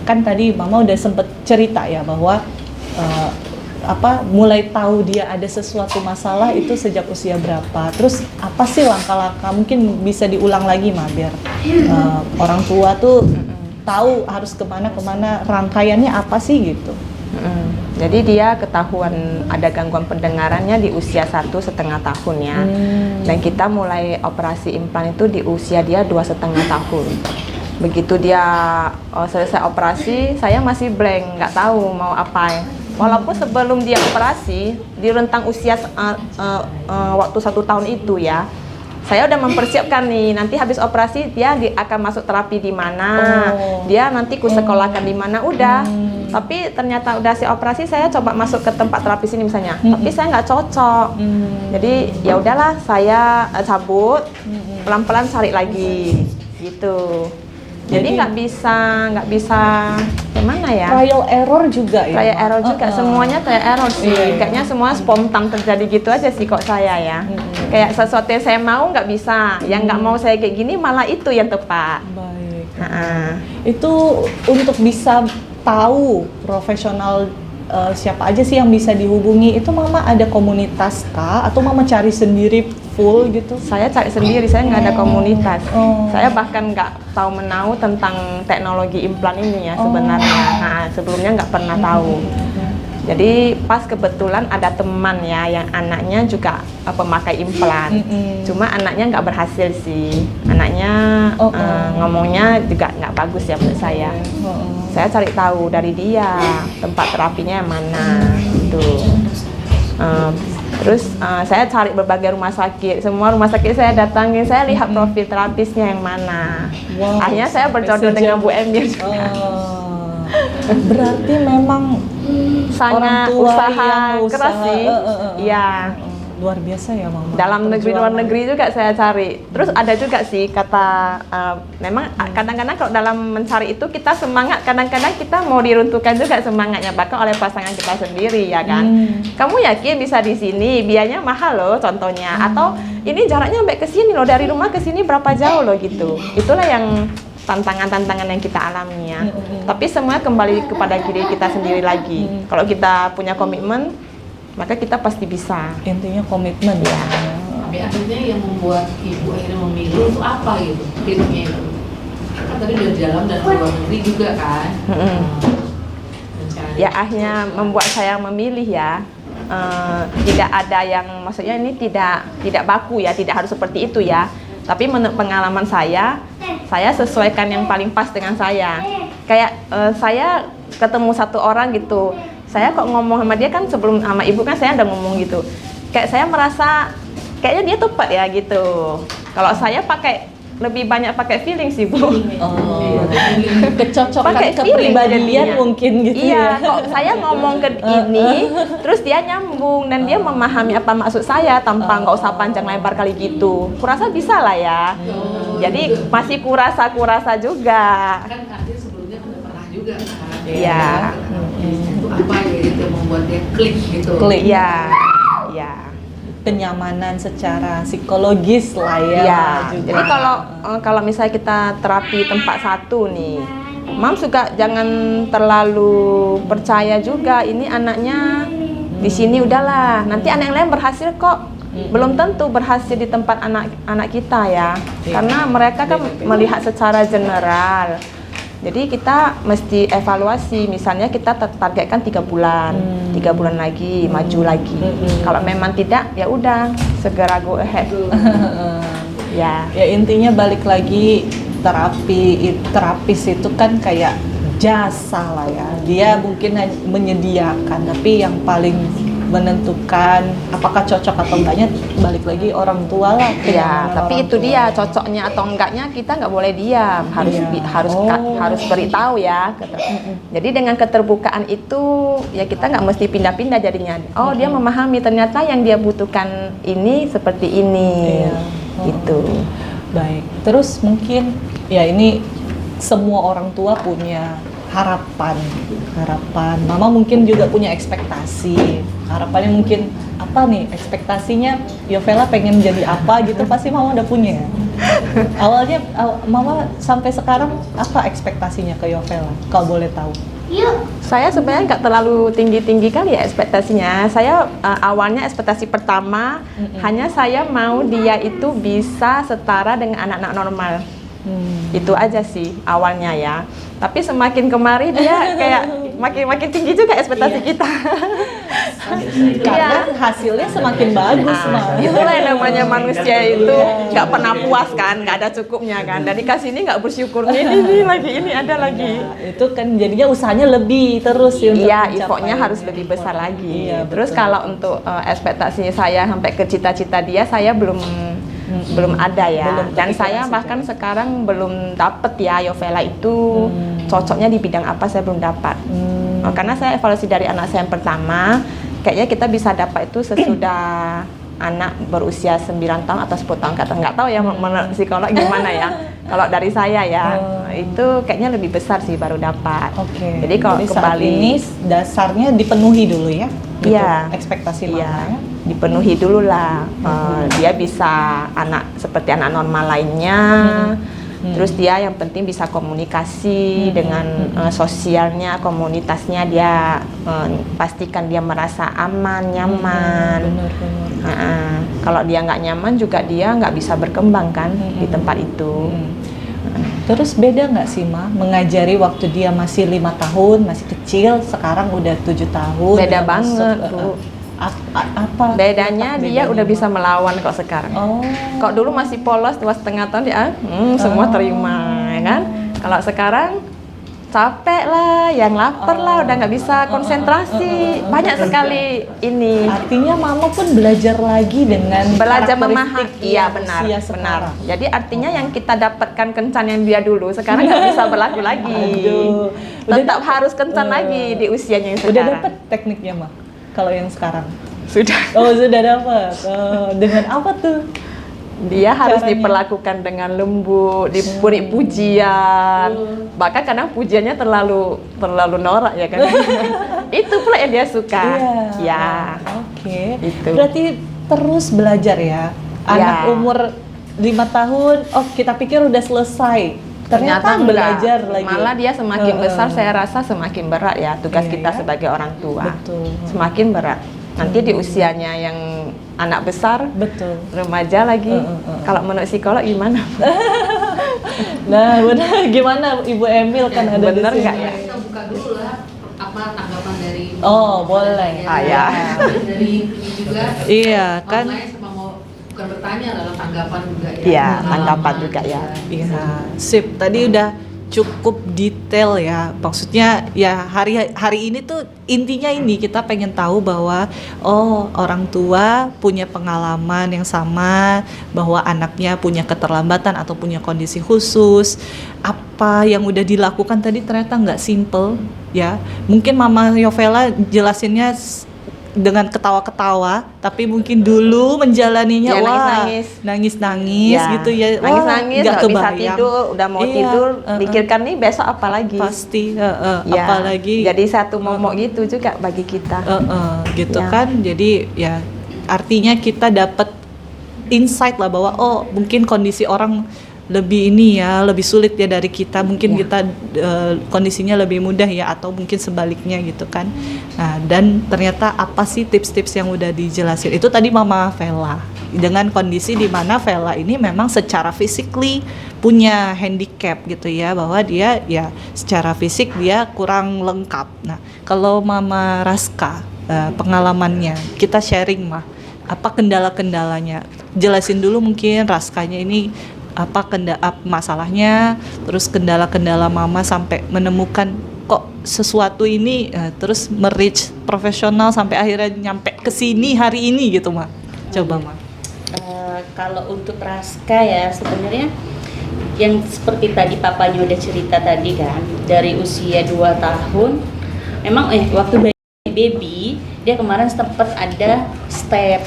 Kan tadi mama udah sempet cerita ya bahwa mulai tahu dia ada sesuatu masalah itu sejak usia berapa. Terus apa sih langkah-langkah, mungkin bisa diulang lagi Ma, biar orang tua tuh tahu harus kemana rangkaiannya apa sih gitu. Jadi dia ketahuan ada gangguan pendengarannya di usia 1,5 tahun ya. Dan kita mulai operasi implan itu di usia dia 2,5 tahun. Begitu dia selesai operasi, saya masih blank, nggak tahu mau apa. Walaupun sebelum dia operasi, di rentang usia waktu 1 tahun itu ya, saya udah mempersiapkan nih, nanti habis operasi dia akan masuk terapi di mana, dia nanti kusekolahkan di mana, udah. Tapi ternyata udah si operasi, saya coba masuk ke tempat terapis ini misalnya, tapi saya nggak cocok. Jadi ya udahlah, saya cabut, pelan-pelan cari lagi, gitu. Jadi nggak bisa gimana ya? Trial error juga ya. Trial error juga, semuanya trial error sih. Iya. Kayaknya semua spontan terjadi gitu aja sih kok saya ya. Kayak sesuatu yang saya mau nggak bisa, yang nggak mau saya kayak gini malah itu yang tepat. Baik. Nah, Itu untuk bisa tahu profesional siapa aja sih yang bisa dihubungi, itu mama ada komunitas kah atau mama cari sendiri full gitu? saya cari sendiri, saya nggak ada komunitas. Oh. Saya bahkan nggak tahu menahu tentang teknologi implan ini ya sebenarnya. Nah, sebelumnya nggak pernah tahu. Jadi pas kebetulan ada teman ya yang anaknya juga pemakai implan. Cuma anaknya nggak berhasil sih. Anaknya ngomongnya juga nggak bagus ya menurut saya. Saya cari tahu dari dia tempat terapinya yang mana gitu. Terus saya cari berbagai rumah sakit, semua rumah sakit saya datangin, saya lihat profil terapisnya yang mana. Wow. Akhirnya saya berjodoh dengan Bu Emir juga. Berarti memang Sangat orang tua usaha yang keras sih. Iya. Luar biasa ya mama. Dalam negeri luar negeri juga saya cari. Terus ada juga sih kata memang kadang-kadang kalau dalam mencari itu kita semangat, kadang-kadang kita mau diruntuhkan juga semangatnya bahkan oleh pasangan kita sendiri ya kan. Kamu yakin bisa di sini? Biayanya mahal loh contohnya. Atau ini jaraknya sampai ke sini loh, dari rumah ke sini berapa jauh loh gitu. Itulah yang tantangan-tantangan yang kita alami ya. Tapi semua kembali kepada diri kita sendiri lagi. Kalau kita punya komitmen, maka kita pasti bisa. Intinya komitmen ya. Tapi akhirnya yang membuat ibu akhirnya memilih itu apa gitu, filmnya itu. Kan tadi udah di dalam dan di luar negeri juga kan. Mencari. Ya akhirnya membuat saya memilih ya. Tidak ada yang, maksudnya ini tidak baku ya, tidak harus seperti itu ya. Tapi menurut pengalaman saya sesuaikan yang paling pas dengan saya. Kayak saya ketemu satu orang gitu, saya kok ngomong sama dia kan sebelum sama ibu kan saya udah ngomong gitu. Kayak saya merasa kayaknya dia tepat ya gitu. Kalau saya pakai lebih banyak pakai feeling sih Bu. Oh, kecocokan Pakai feeling kepribadian jadinya. mungkin gitu Iya, ya. kok saya ngomong ke ini, terus dia nyambung dan dia memahami apa maksud saya tanpa nggak usah panjang lebar kali gitu. Kurasa bisa lah ya. Jadi masih kurasa juga. Kan artinya sebelumnya kan udah pernah juga kan. Iya. Itu apa ya itu yang membuat dia klik gitu. Klik. Iya, iya. Kenyamanan secara psikologis lah ya. Iya. juga. Jadi kalau misalnya kita terapi tempat satu nih, Mam juga jangan terlalu percaya juga ini anaknya di sini udahlah. Nanti anak yang lain berhasil kok. Belum tentu berhasil di tempat anak kita ya. Karena mereka kan melihat secara general. Jadi kita mesti evaluasi, misalnya kita targetkan 3 bulan, 3 bulan lagi, maju lagi. Kalau memang tidak, ya udah segera go ahead. Ya, Ya intinya balik lagi terapis itu kan kayak jasa lah ya. Dia mungkin hanya menyediakan, tapi yang paling menentukan apakah cocok atau enggaknya balik lagi orang tua lah. ya. kenyamanan Tapi orang itu tua. dia cocoknya atau enggaknya kita nggak boleh diam, harus Iya. harus beritahu ya. Jadi dengan keterbukaan itu ya kita nggak mesti pindah-pindah jadinya. Oh dia memahami ternyata yang dia butuhkan ini seperti ini, Iya. gitu. Baik, terus mungkin ya ini semua orang tua punya harapan. Mama mungkin juga punya ekspektasi. Harapannya mungkin apa nih ekspektasinya? Yovela pengen jadi apa gitu pasti Mama udah punya. Awalnya Mama sampai sekarang apa ekspektasinya ke Yovela? Kalau boleh tahu. Saya sebenarnya nggak terlalu tinggi-tinggi kali ya ekspektasinya. Saya awalnya ekspektasi pertama hanya saya mau dia itu bisa setara dengan anak-anak normal. Itu aja sih awalnya ya. Tapi semakin kemari dia kayak makin tinggi juga ekspektasi kita. Karena hasilnya semakin bagus, Ma. Itulah yang namanya manusia itu nggak pernah puas kan, nggak ada cukupnya kan. Dan dikasih ini nggak bersyukur ini lagi, ini ada lagi. Itu kan jadinya usahanya lebih terus ya untuk Iya, mencapai effortnya harus lebih besar lagi. Iya, Terus betul. kalau untuk ekspektasinya saya sampai ke cita-cita dia, saya belum ada ya. Belum Dan kepikiran saya sejauh. bahkan sekarang belum dapet ya Yovela itu cocoknya di bidang apa saya belum dapat. Karena saya evaluasi dari anak saya yang pertama, kayaknya kita bisa dapat itu sesudah anak berusia 9 tahun atau 10 tahun ke atas. Nggak tahu ya menurut psikolog gimana ya. Kalau dari saya ya, itu kayaknya lebih besar sih baru dapat. Oke. Jadi kalau saat kembali ini dasarnya dipenuhi dulu ya. Gitu, Iya. Ekspektasi Mama Iya, ya. dipenuhi dulu lah. Dia bisa seperti anak normal lainnya. Terus dia yang penting bisa komunikasi dengan sosialnya, komunitasnya dia pastikan dia merasa aman, nyaman. Benar. Kalau dia nggak nyaman juga dia nggak bisa berkembang kan di tempat itu. Terus beda nggak sih Ma mengajari waktu dia masih 5 tahun, masih kecil, sekarang udah 7 tahun. Beda udah banget, masuk, Bu. Apa? Bedanya letak dia bedanya, udah Ma? bisa melawan kok sekarang. Oh. Kok dulu masih polos 2,5 tahun dia semua terima ya kan. Kalau sekarang capek lah, yang lapar lah, udah nggak bisa konsentrasi. Banyak sekali ini. Artinya Mama pun belajar lagi dengan Belajar karakteristik memahami. Iya benar, usia benar. sekarang. Jadi artinya yang kita dapatkan kencan yang dia dulu sekarang nggak bisa berlaku lagi. Aduh. Udah Tetap dapet. harus kencan lagi di usianya yang Udah sekarang. dapet tekniknya Ma? Kalau yang sekarang? Sudah. Oh sudah dapat. Dengan apa tuh? Dia harus Caranya? diperlakukan dengan lembut, diberi pujian. Bahkan kadang pujiannya terlalu norak ya kan. Itu pula yang dia suka. Iya. Ya. Oke. Itu. Berarti terus belajar ya. Anak Ya. umur 5 tahun, oh kita pikir udah selesai. Ternyata enggak. belajar lagi. Malah dia semakin besar saya rasa semakin berat ya tugas Iya, kita ya. sebagai orang tua. Betul. Semakin berat. Nanti di usianya yang anak besar, Betul. remaja lagi. Kalau menurut psikolog gimana? Nah, benar gimana Ibu Emil kan ada di Bener sini. nggak ya? Kita buka dulu lah apa tanggapan dari Oh, boleh. Ya. Dari ini juga Iya, kan. online sama mau bukan bertanya adalah tanggapan juga ya. Iya, Pengalaman tanggapan juga ya. Iya, sip. Tadi udah cukup detail ya. Maksudnya ya hari ini tuh intinya ini kita pengen tahu bahwa orang tua punya pengalaman yang sama, bahwa anaknya punya keterlambatan atau punya kondisi khusus. Apa yang udah dilakukan tadi ternyata nggak simple ya. Mungkin Mama Yovela jelasinnya dengan ketawa-ketawa, tapi mungkin dulu menjalaninya Ya, wah nangis-nangis gitu ya, nangis-nangis nggak nggak bisa kebayang. tidur, udah mau Iya, tidur pikirkan nih besok apa lagi. Pasti Ya, apalagi jadi satu momok gitu juga bagi kita. gitu Ya. kan. Jadi ya artinya kita dapat insight lah bahwa mungkin kondisi orang lebih ini ya, lebih sulit ya dari kita, mungkin Ya. kita kondisinya lebih mudah ya, atau mungkin sebaliknya gitu kan. Nah, dan ternyata apa sih tips-tips yang udah dijelasin itu tadi Mama Vela, dengan kondisi di mana Vela ini memang secara physically punya handicap gitu ya, bahwa dia ya secara fisik dia kurang lengkap. Nah, kalau Mama Raska pengalamannya kita sharing mah, apa kendala-kendalanya, jelasin dulu mungkin Raskanya ini apa masalahnya, terus kendala-kendala Mama sampai menemukan kok sesuatu ini terus merich profesional sampai akhirnya nyampe ke sini hari ini gitu, Ma. Coba, Ma. Kalau untuk Raska ya sebenarnya yang seperti tadi papanya udah cerita tadi kan, dari usia 2 tahun memang waktu baby dia kemarin sempat ada step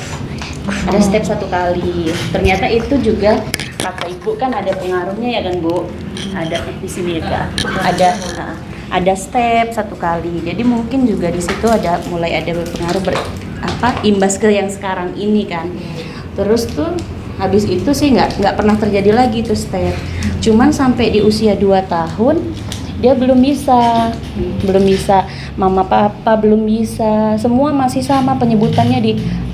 1 kali. Ternyata itu juga kata ibu kan ada pengaruhnya ya kan Bu, ada di sini ya ada step 1 kali. Jadi mungkin juga di situ mulai ada berpengaruh imbas ke yang sekarang ini kan. Terus tuh habis itu sih nggak pernah terjadi lagi tuh step. Cuman sampai di usia 2 tahun dia belum bisa, mama papa belum bisa, semua masih sama penyebutannya di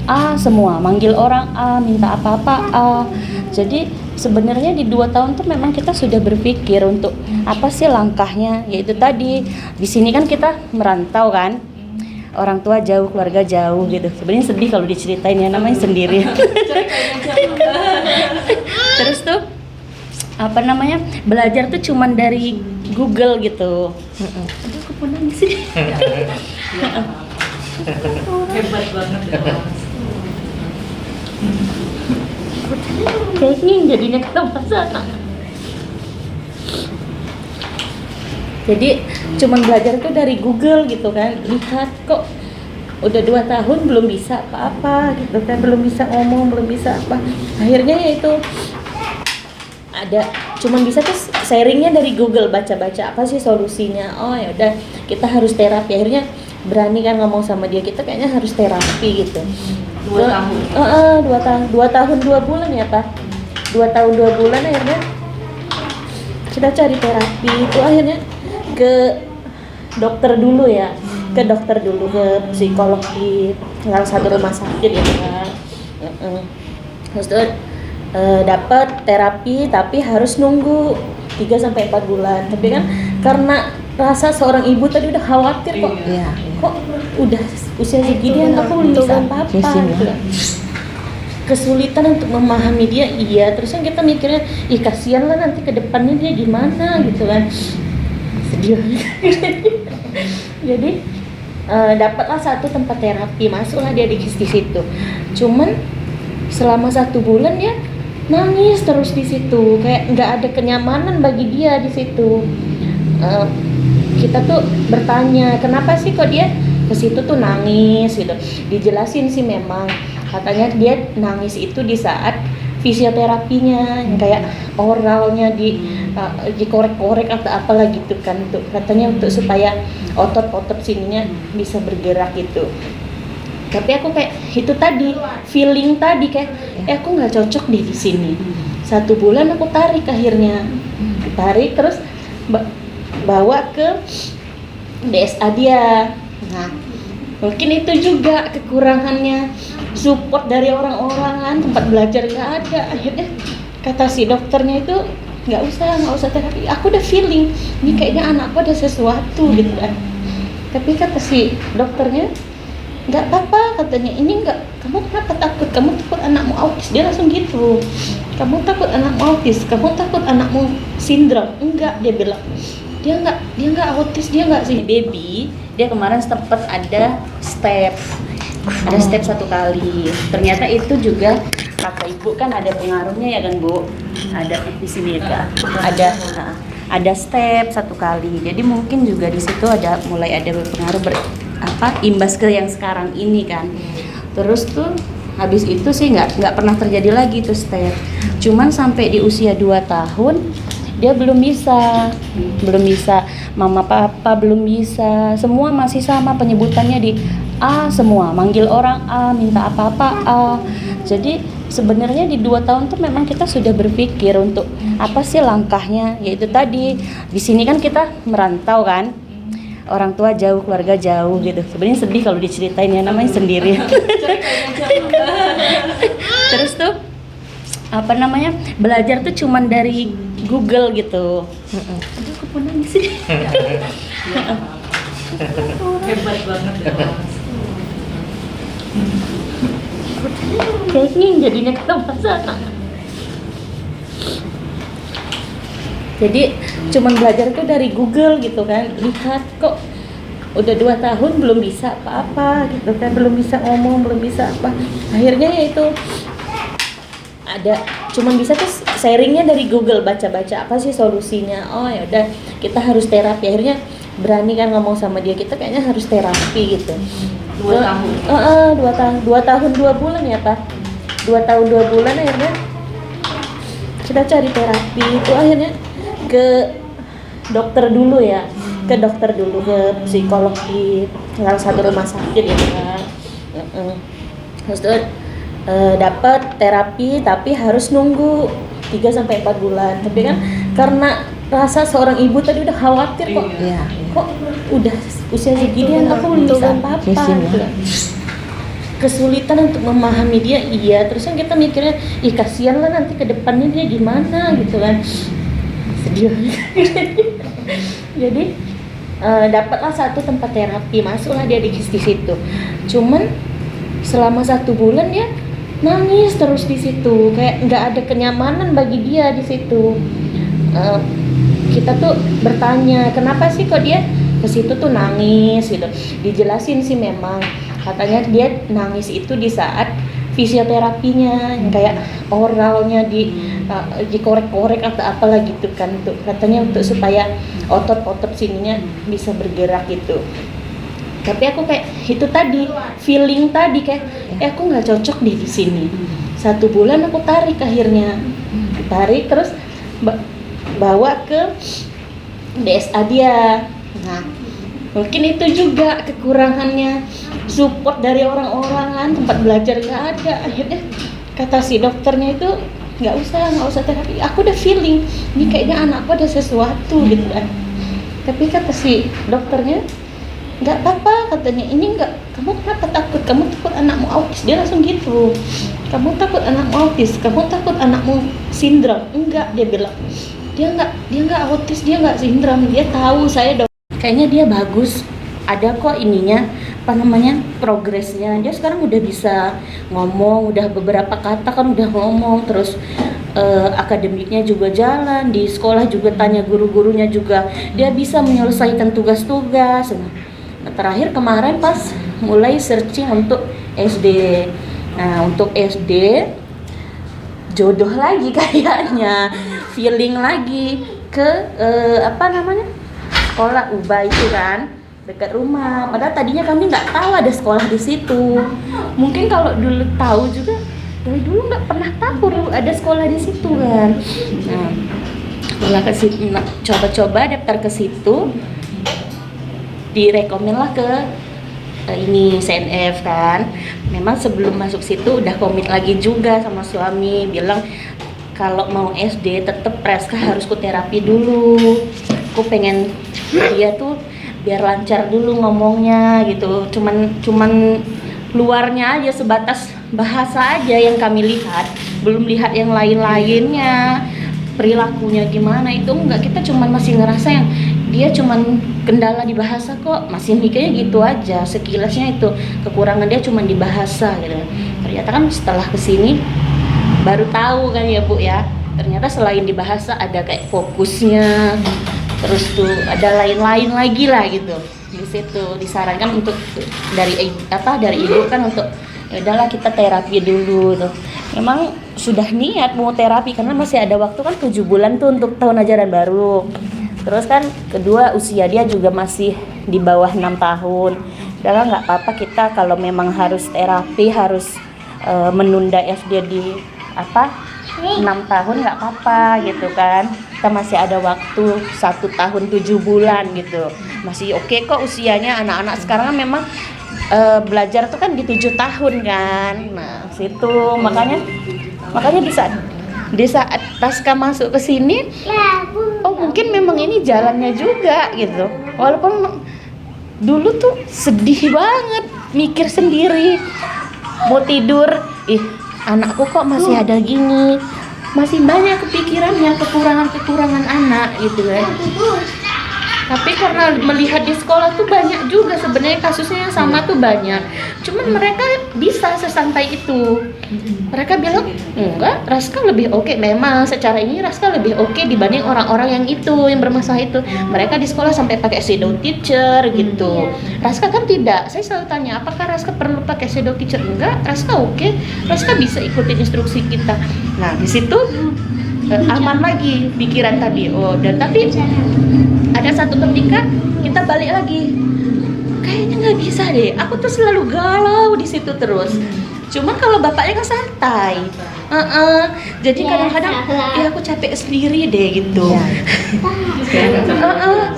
A semua, manggil orang A, minta apa-apa A. Jadi sebenarnya di 2 tahun tuh memang kita sudah berpikir untuk apa sih langkahnya, yaitu tadi di sini kan kita merantau kan, orang tua jauh, keluarga jauh gitu. Sebenarnya sedih kalau diceritain ya, namanya sendiri. Terus tuh belajar tuh cuman dari Google gitu. Aduh, aku mau nangis sih. Hebat banget ya. Kayaknya yang jadinya kenapa sana. Jadi cuman belajar tuh dari Google gitu kan. Lihat kok udah 2 tahun belum bisa apa-apa gitu kan, belum bisa ngomong, belum bisa apa. Akhirnya ya itu cuman bisa tuh sharingnya dari Google, baca-baca apa sih solusinya. Oh ya udah, kita harus terapi. Akhirnya berani kan ngomong sama dia, kita kayaknya harus terapi gitu. 2 tahun. 2 tahun 2 bulan ya Pak. 2 tahun 2 bulan akhirnya kita cari terapi. Itu akhirnya ke dokter dulu ya, ke psikolog di salah satu rumah sakit ya Pak. Terus tuh dapat terapi, tapi harus nunggu 3-4 bulan. Tapi kan karena rasa seorang ibu tadi udah khawatir kok, Iya. kok udah usia segini aku belum bisa apa-apa gitu. Kesulitan untuk memahami dia, iya. Terus kan kita mikirnya, kasihan lah nanti ke depannya dia gimana gitu kan. Sedih. Jadi dapatlah satu tempat terapi, masuklah dia di situ. Cuman selama 1 bulan dia nangis terus di situ, kayak nggak ada kenyamanan bagi dia di situ. Kita tuh bertanya, kenapa sih kok dia ke situ tuh nangis gitu. Dijelasin sih memang katanya dia nangis itu di saat fisioterapinya, yang kayak oralnya dikorek-korek atau apalah gitu kan, untuk katanya untuk supaya otot-otot sininya bisa bergerak gitu. Tapi aku kayak itu tadi feeling tadi kayak aku nggak cocok deh di sini. 1 bulan aku tarik, akhirnya tarik terus bawa ke DSA dia. Nah mungkin itu juga kekurangannya, support dari orang-orang kan, tempat belajar nggak ada. Akhirnya kata si dokternya itu nggak usah terapi, aku udah feeling ini kayaknya anakku ada sesuatu gitu kan. Tapi kata si dokternya nggak apa-apa katanya, ini nggak, kamu kenapa takut, kamu takut anakmu autis, dia langsung gitu, kamu takut anakmu autis, kamu takut anakmu sindrom, enggak, dia bilang dia nggak autis, dia nggak sih baby. Dia kemarin sempat ada step 1 kali, ternyata itu juga kata ibu kan ada pengaruhnya ya kan Bu, ada di sini ya ada step 1 kali, jadi mungkin juga di situ ada mulai ada berpengaruh imbas ke yang sekarang ini kan. Terus tuh habis itu sih nggak pernah terjadi lagi tuh step, cuman sampai di usia 2 tahun dia belum bisa, mama papa belum bisa, semua masih sama penyebutannya di A semua, manggil orang A, minta apa-apa A. Jadi sebenarnya di 2 tahun tuh memang kita sudah berpikir untuk apa sih langkahnya, yaitu tadi di sini kan kita merantau kan, orang tua jauh, keluarga jauh gitu. Sebenarnya sedih kalau diceritain ya, namanya sendiri. Terus tuh apa namanya, belajar tuh cuman dari Google gitu. Aduh, aku nangis sih. Hebat banget ya. Kayaknya jadinya kita masalah. Jadi cuman belajar tuh dari Google gitu kan, lihat kok udah 2 tahun belum bisa apa-apa gitu kan, belum bisa ngomong, belum bisa apa. Akhirnya ya itu ada cuman bisa tuh sharingnya dari Google, baca-baca apa sih solusinya. Oh ya udah, kita harus terapi. Akhirnya berani kan ngomong sama dia, kita kayaknya harus terapi gitu. 2 tahun. 2 tahun 2 bulan ya Pak. 2 tahun 2 bulan akhirnya kita cari terapi. Itu akhirnya ke dokter dulu ya, ke psikolog di salah satu rumah sakit gitu kan. Terus tuh dapat terapi, tapi harus nunggu 3-4 bulan. Tapi kan karena rasa seorang ibu tadi udah khawatir kok, kok udah usia segini aku belum bisa apa-apa gitu. Kesulitan untuk memahami dia, iya. Terus kan kita mikirnya, ih kasihan lah nanti ke depannya dia gimana gitu kan. Sedih. Jadi dapatlah satu tempat terapi, masuklah dia di situ. Cuman selama 1 bulan ya nangis terus di situ, kayak nggak ada kenyamanan bagi dia di situ. Kita tuh bertanya, kenapa sih kok dia ke situ tuh nangis gitu. Dijelasin sih memang katanya dia nangis itu di saat fisioterapinya, yang kayak oralnya dikorek-korek atau apalah gitu kan, tuh katanya untuk supaya otot-otot sininya bisa bergerak gitu. Tapi aku kayak itu tadi feeling tadi kayak aku nggak cocok deh di sini. 1 bulan aku tarik, akhirnya tarik terus bawa ke DSA dia. Nah mungkin itu juga kekurangannya support dari orang-orang kan, tempat belajar nggak ada. Akhirnya kata si dokternya itu nggak usah terapi. Aku udah feeling ini kayaknya anakku ada sesuatu gitu kan. Tapi kata si dokternya nggak apa-apa katanya, ini nggak, kamu kenapa takut, kamu takut anakmu autis, dia langsung gitu, kamu takut anakmu autis, kamu takut anakmu sindrom, enggak, dia bilang dia nggak autis, dia nggak sindrom, dia tahu saya kayaknya dia bagus, ada kok ininya apa namanya progresnya, dia sekarang udah bisa ngomong, udah beberapa kata kan udah ngomong, terus akademiknya juga jalan, di sekolah juga tanya guru-gurunya juga dia bisa menyelesaikan tugas-tugas. Nah, terakhir kemarin pas mulai searching untuk SD. Nah, untuk SD jodoh lagi kayaknya, feeling lagi ke apa namanya sekolah UBA itu kan dekat rumah. Padahal tadinya kami nggak tahu ada sekolah di situ. Mungkin kalau dulu tahu juga dari dulu nggak pernah tahu ada sekolah di situ kan. Nah, setelah ke situ coba-coba daftar ke situ, direkomend lah ke ini CNF kan. Memang sebelum masuk situ udah komit lagi juga sama suami, bilang kalau mau SD tetap Preska harus ku terapi dulu. Aku pengen dia tuh biar lancar dulu ngomongnya gitu. Cuman luarnya aja, sebatas bahasa aja yang kami lihat, belum lihat yang lain-lainnya, perilakunya gimana itu enggak. Kita cuman masih ngerasa yang dia cuman kendala di bahasa kok, masih mikirnya gitu aja, sekilasnya itu kekurangan dia cuman di bahasa gitu. Ternyata kan setelah kesini baru tahu kan ya Bu ya, ternyata selain di bahasa ada kayak fokusnya, terus tuh ada lain-lain lagi lah gitu. Di situ disarankan untuk dari ibu kan untuk ya udahlah kita terapi dulu tuh. Memang sudah niat mau terapi karena masih ada waktu kan 7 bulan tuh untuk tahun ajaran baru. Terus kan kedua usia dia juga masih di bawah 6 tahun. Udah nggak apa-apa kita kalau memang harus terapi harus menunda SD di 6 tahun nggak apa-apa gitu kan. Kita masih ada waktu 1 tahun 7 bulan gitu. Masih oke kok usianya. Anak-anak sekarang kan memang belajar tuh kan di 7 tahun kan. Nah, situ makanya di saat Raska masuk ke sini, oh mungkin memang ini jalannya juga gitu. Walaupun dulu tuh sedih banget, mikir sendiri, mau tidur, anakku kok masih ada gini, masih banyak kepikirannya, kekurangan anak gitu kan. Tapi karena melihat di sekolah tuh banyak juga sebenarnya kasusnya yang sama tuh banyak. Cuman mereka bisa sesantai itu. Mereka bilang, enggak, Raska lebih oke. Memang secara ini Raska lebih oke dibanding orang-orang yang itu, yang bermasalah itu. Mereka di sekolah sampai pakai shadow teacher gitu. Raska kan tidak. Saya selalu tanya, apakah Raska perlu pakai shadow teacher? Enggak, Raska oke. Raska bisa ikutin instruksi kita. Nah, di situ aman lagi pikiran tadi. Oh, dan tapi ada satu ketika kita balik lagi, kayaknya nggak bisa deh, aku tuh selalu galau di situ terus. Cuman kalau bapaknya kan santai, jadi kadang-kadang ya aku capek sendiri deh gitu.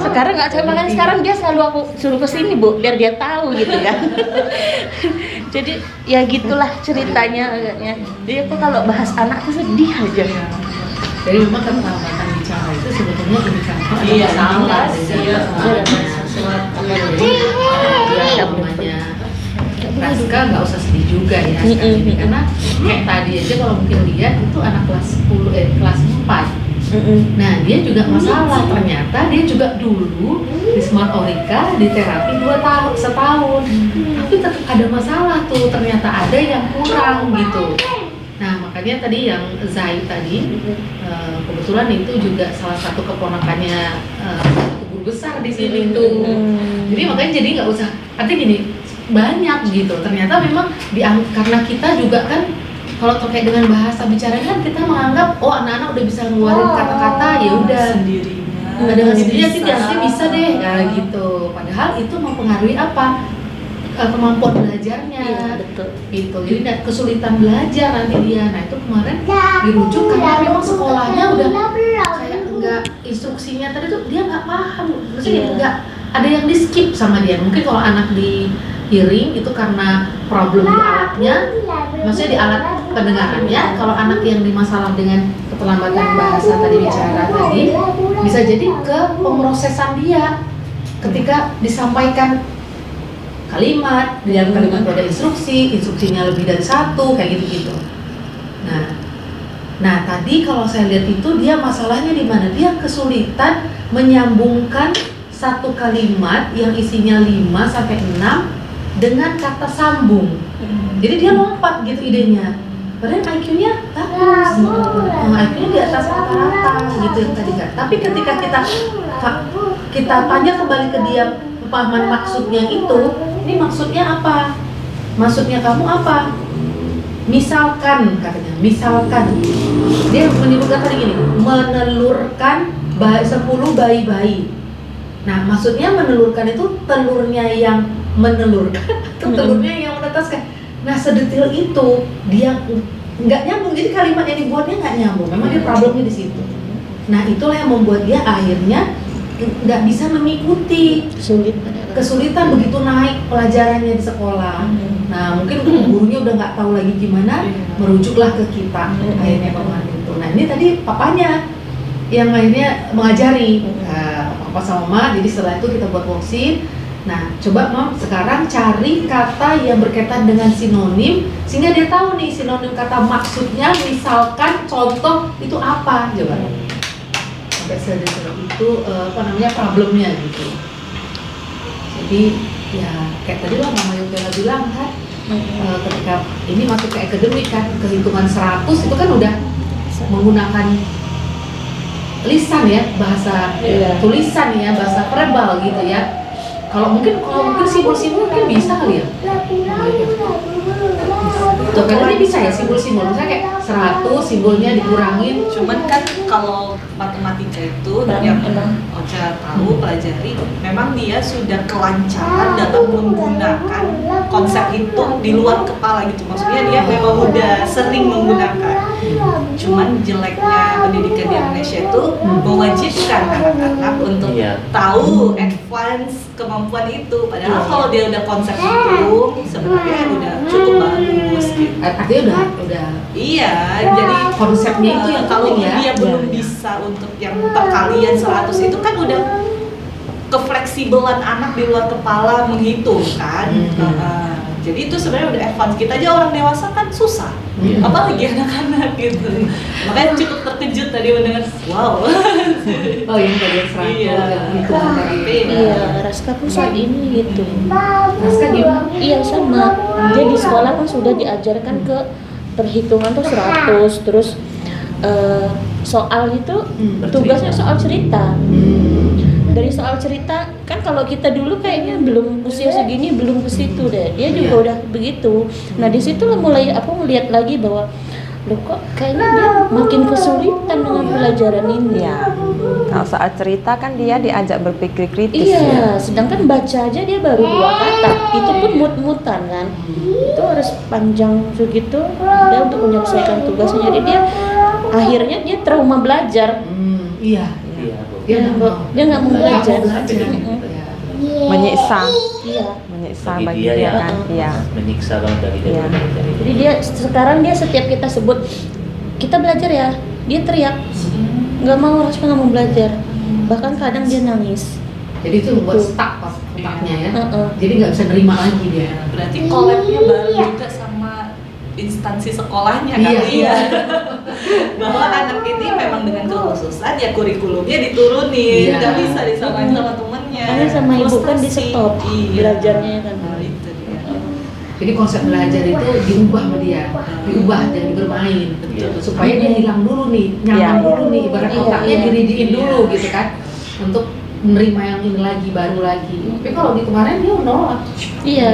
Sekarang nggak capek, makanya sekarang dia selalu aku suruh kesini Bu, biar dia tahu gitu kan. Jadi ya gitulah ceritanya. Jadi aku kalau bahas anak tuh sedih aja. Jadi memang keterlambatan bicara itu sebetulnya indikator ada masalah ya namanya. Raska nggak usah sedih juga ya sekarang ini, karena kayak tadi aja kalau mungkin lihat itu anak kelas 4. Nah dia juga masalah, ternyata dia juga dulu di Smart Orika di terapi 2 tahun setahun, tapi tetap ada masalah tuh, ternyata ada yang kurang gitu. Nah makanya tadi yang Zai tadi kebetulan itu juga salah satu keponakannya guru besar di sini tuh. Jadi makanya jadi nggak usah, artinya gini banyak gitu. Ternyata memang karena kita juga kan kalau terkait dengan bahasa bicara kan kita menganggap oh anak-anak udah bisa ngeluarin kata-kata ya udah dengan sendirinya sih dia bisa deh gitu. Padahal itu mempengaruhi apa? Kemampuan belajarnya, Betul. gitu. Jadi kesulitan belajar nanti dia. Nah itu kemarin dirujuk karena memang sekolahnya udah kayak enggak, instruksinya tadi tuh dia nggak paham, maksudnya nggak ada yang di skip sama dia. Mungkin kalau anak di hearing itu karena problem di alatnya, maksudnya di alat pendengarannya. Kalau anak yang dimasalah dengan keterlambatan bahasa tadi bicara tadi, bisa jadi ke pemrosesan dia ketika disampaikan kalimat, di dalam kalimat itu ada instruksinya lebih dari 1, kayak gitu-gitu. Nah tadi kalau saya lihat itu dia masalahnya di mana? Dia kesulitan menyambungkan satu kalimat yang isinya 5 sampai 6 dengan kata sambung. Jadi dia lompat gitu idenya. Padahal IQ-nya bagus, IQ-nya di atas rata-rata gitu yang tadi kan. Tapi ketika kita tanya kembali ke dia pemahaman maksudnya itu, ini maksudnya apa? Maksudnya kamu apa? Misalkan katanya, dia menyebutkan tadi gini, menelurkan 10 bayi-bayi. Nah maksudnya menelurkan itu telurnya yang menelurkan atau telurnya yang menetaskan. Nah sedetail itu dia nggak nyambung, jadi kalimat yang dibuatnya nggak nyambung. Memang dia problemnya di situ. Nah itulah yang membuat dia akhirnya nggak bisa mengikuti, kesulitan begitu naik pelajarannya di sekolah. Nah mungkin gurunya udah nggak tahu lagi gimana, merujuklah ke kita akhirnya pemahaman itu. Nah ini tadi papanya yang akhirnya mengajari papa sama mama. Jadi setelah itu kita buat worksheet. Nah coba Mam sekarang cari kata yang berkaitan dengan sinonim sehingga dia tahu nih sinonim kata maksudnya, misalkan contoh itu apa, coba. sampai sedetail itu problemnya gitu. Jadi ya kayak tadi lah Mama Yovela bilang kan, ketika ini masuk ke akademik kan, kehitungan 100 itu kan udah menggunakan lisan ya, bahasa tulisan ya, bahasa verbal gitu ya. Kalau mungkin simbol-simbol mungkin bisa kali ya. Tuh karena dia bisa ya simbol-simbol, misalnya kayak 100 simbolnya dikurangin. Cuman kan kalau matematika itu yang Ocha tahu pelajari, memang dia sudah kelancaran dalam menggunakan konsep itu di luar kepala gitu. Maksudnya dia memang udah sering menggunakan. Cuman jeleknya pendidikan di Indonesia itu mewajibkan anak-anak untuk tahu advance kemampuan itu. Padahal kalau dia udah konsep itu sebenarnya udah cukup bagus gitu. Artinya udah Iya, jadi konsepnya itu yang kalau penting ya. dia belum bisa untuk yang perkalian 100 itu kan udah kefleksibelan anak di luar kepala menghitung kan. Jadi itu sebenarnya udah advance. Kita aja orang dewasa kan susah, apalagi anak-anak gitu. Makanya cukup terkejut tadi mendengar, wow. Oh yang tadi 100 yang itu Iya, Raska pun saat ini gitu. Raska gimana? Iya sama. Dia di sekolah kan sudah diajarkan ke perhitungan tuh 100, terus soal itu tugasnya soal cerita. Dari soal cerita kan kalau kita dulu kayaknya belum usia segini belum ke situ deh. Dia juga udah begitu. Nah di situ lah mulai aku melihat lagi bahwa loh kok kayaknya dia makin kesulitan dengan pelajaran ini. Ya, kalau soal cerita kan dia diajak berpikir kritis Iya, ya. sedangkan baca aja dia baru 2 kata. Itu pun mut-mutan kan. Itu harus panjang segitu dia untuk menyelesaikan tugasnya. Jadi dia akhirnya dia trauma belajar. Iya. Dia nggak mau belajar. Menyiksa, Iya. menyiksa Bagi bagi dia dia ya. kan. Iya. Menyiksa banget dari Iya. Jadi dia sekarang dia setiap kita sebut kita belajar ya, dia teriak nggak mau, Raska nggak mau belajar. Bahkan kadang dia nangis. Jadi itu membuat stuck pas otaknya ya. Heeh. Jadi nggak bisa nerima lagi dia. Berarti collab-nya baru juga sama instansi sekolahnya kali Iya. ya. Bahwa anak ini memang dengan kekhususan ya kurikulumnya diturunin, Iya. nggak bisa disamain sama temennya. Karena sama ibu kan di Frustasi. stop Iya. belajarnya kan. Nah, itu dia. Jadi konsep belajar itu diubah sama dia, diubah jadi bermain, Iya. supaya dia hilang dulu nih, nyaman Iya, dulu nih, ibarat Iya, otaknya iya. diridiin dulu gitu kan, untuk menerima yang ini lagi, baru lagi. Tapi kalau di kemarin dia menolak, Iya.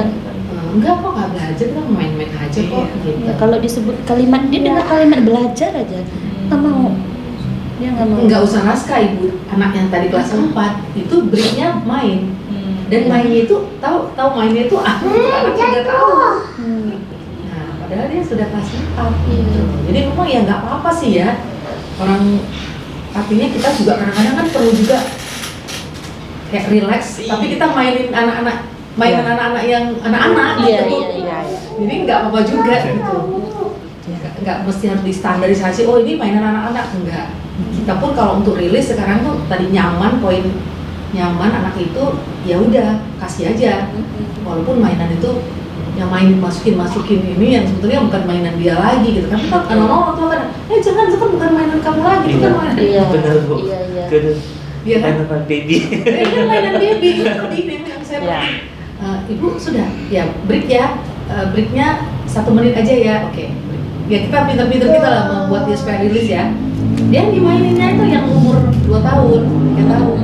enggak kok nggak belajar, kita main-main aja kok. Gitu. Ya, kalau disebut kalimat dia dengar kalimat belajar aja nggak mau. Dia nggak mau. Nggak usah Raska ibu, anak yang tadi kelas 4 itu breaknya main. Dan mainnya itu tahu mainnya itu anak sudah tahu. Nah, padahal dia sudah kelas 4 gitu. Jadi memang ya nggak apa-apa sih ya. Orang artinya kita juga kadang-kadang kan perlu juga kayak relax, tapi kita mainin anak-anak, mainan anak-anak yang anak-anak Iya, gitu. iya, iya. Jadi nggak apa-apa juga gitu. Nggak mesti harus distandarisasi, oh ini mainan anak-anak, enggak. Kita pun kalau untuk rilis sekarang tuh tadi nyaman, poin nyaman anak itu ya udah kasih aja, walaupun mainan itu yang main masukin ini yang sebetulnya bukan mainan dia lagi gitu kan. Kita kan orang tua kan jangan itu kan bukan mainan kamu lagi, itu kan mainan Iya. Benar bu. Iya, iya. Benar. Iya kan? Mainan baby. Ini mainan baby itu tadi yang saya Iya. ibu sudah ya break ya, breaknya 1 menit aja ya, oke. Ya kita pinter-pinter kita lah membuat dia supaya rilis ya. Dia dimaininnya itu yang umur 2 tahun, 3 tahun.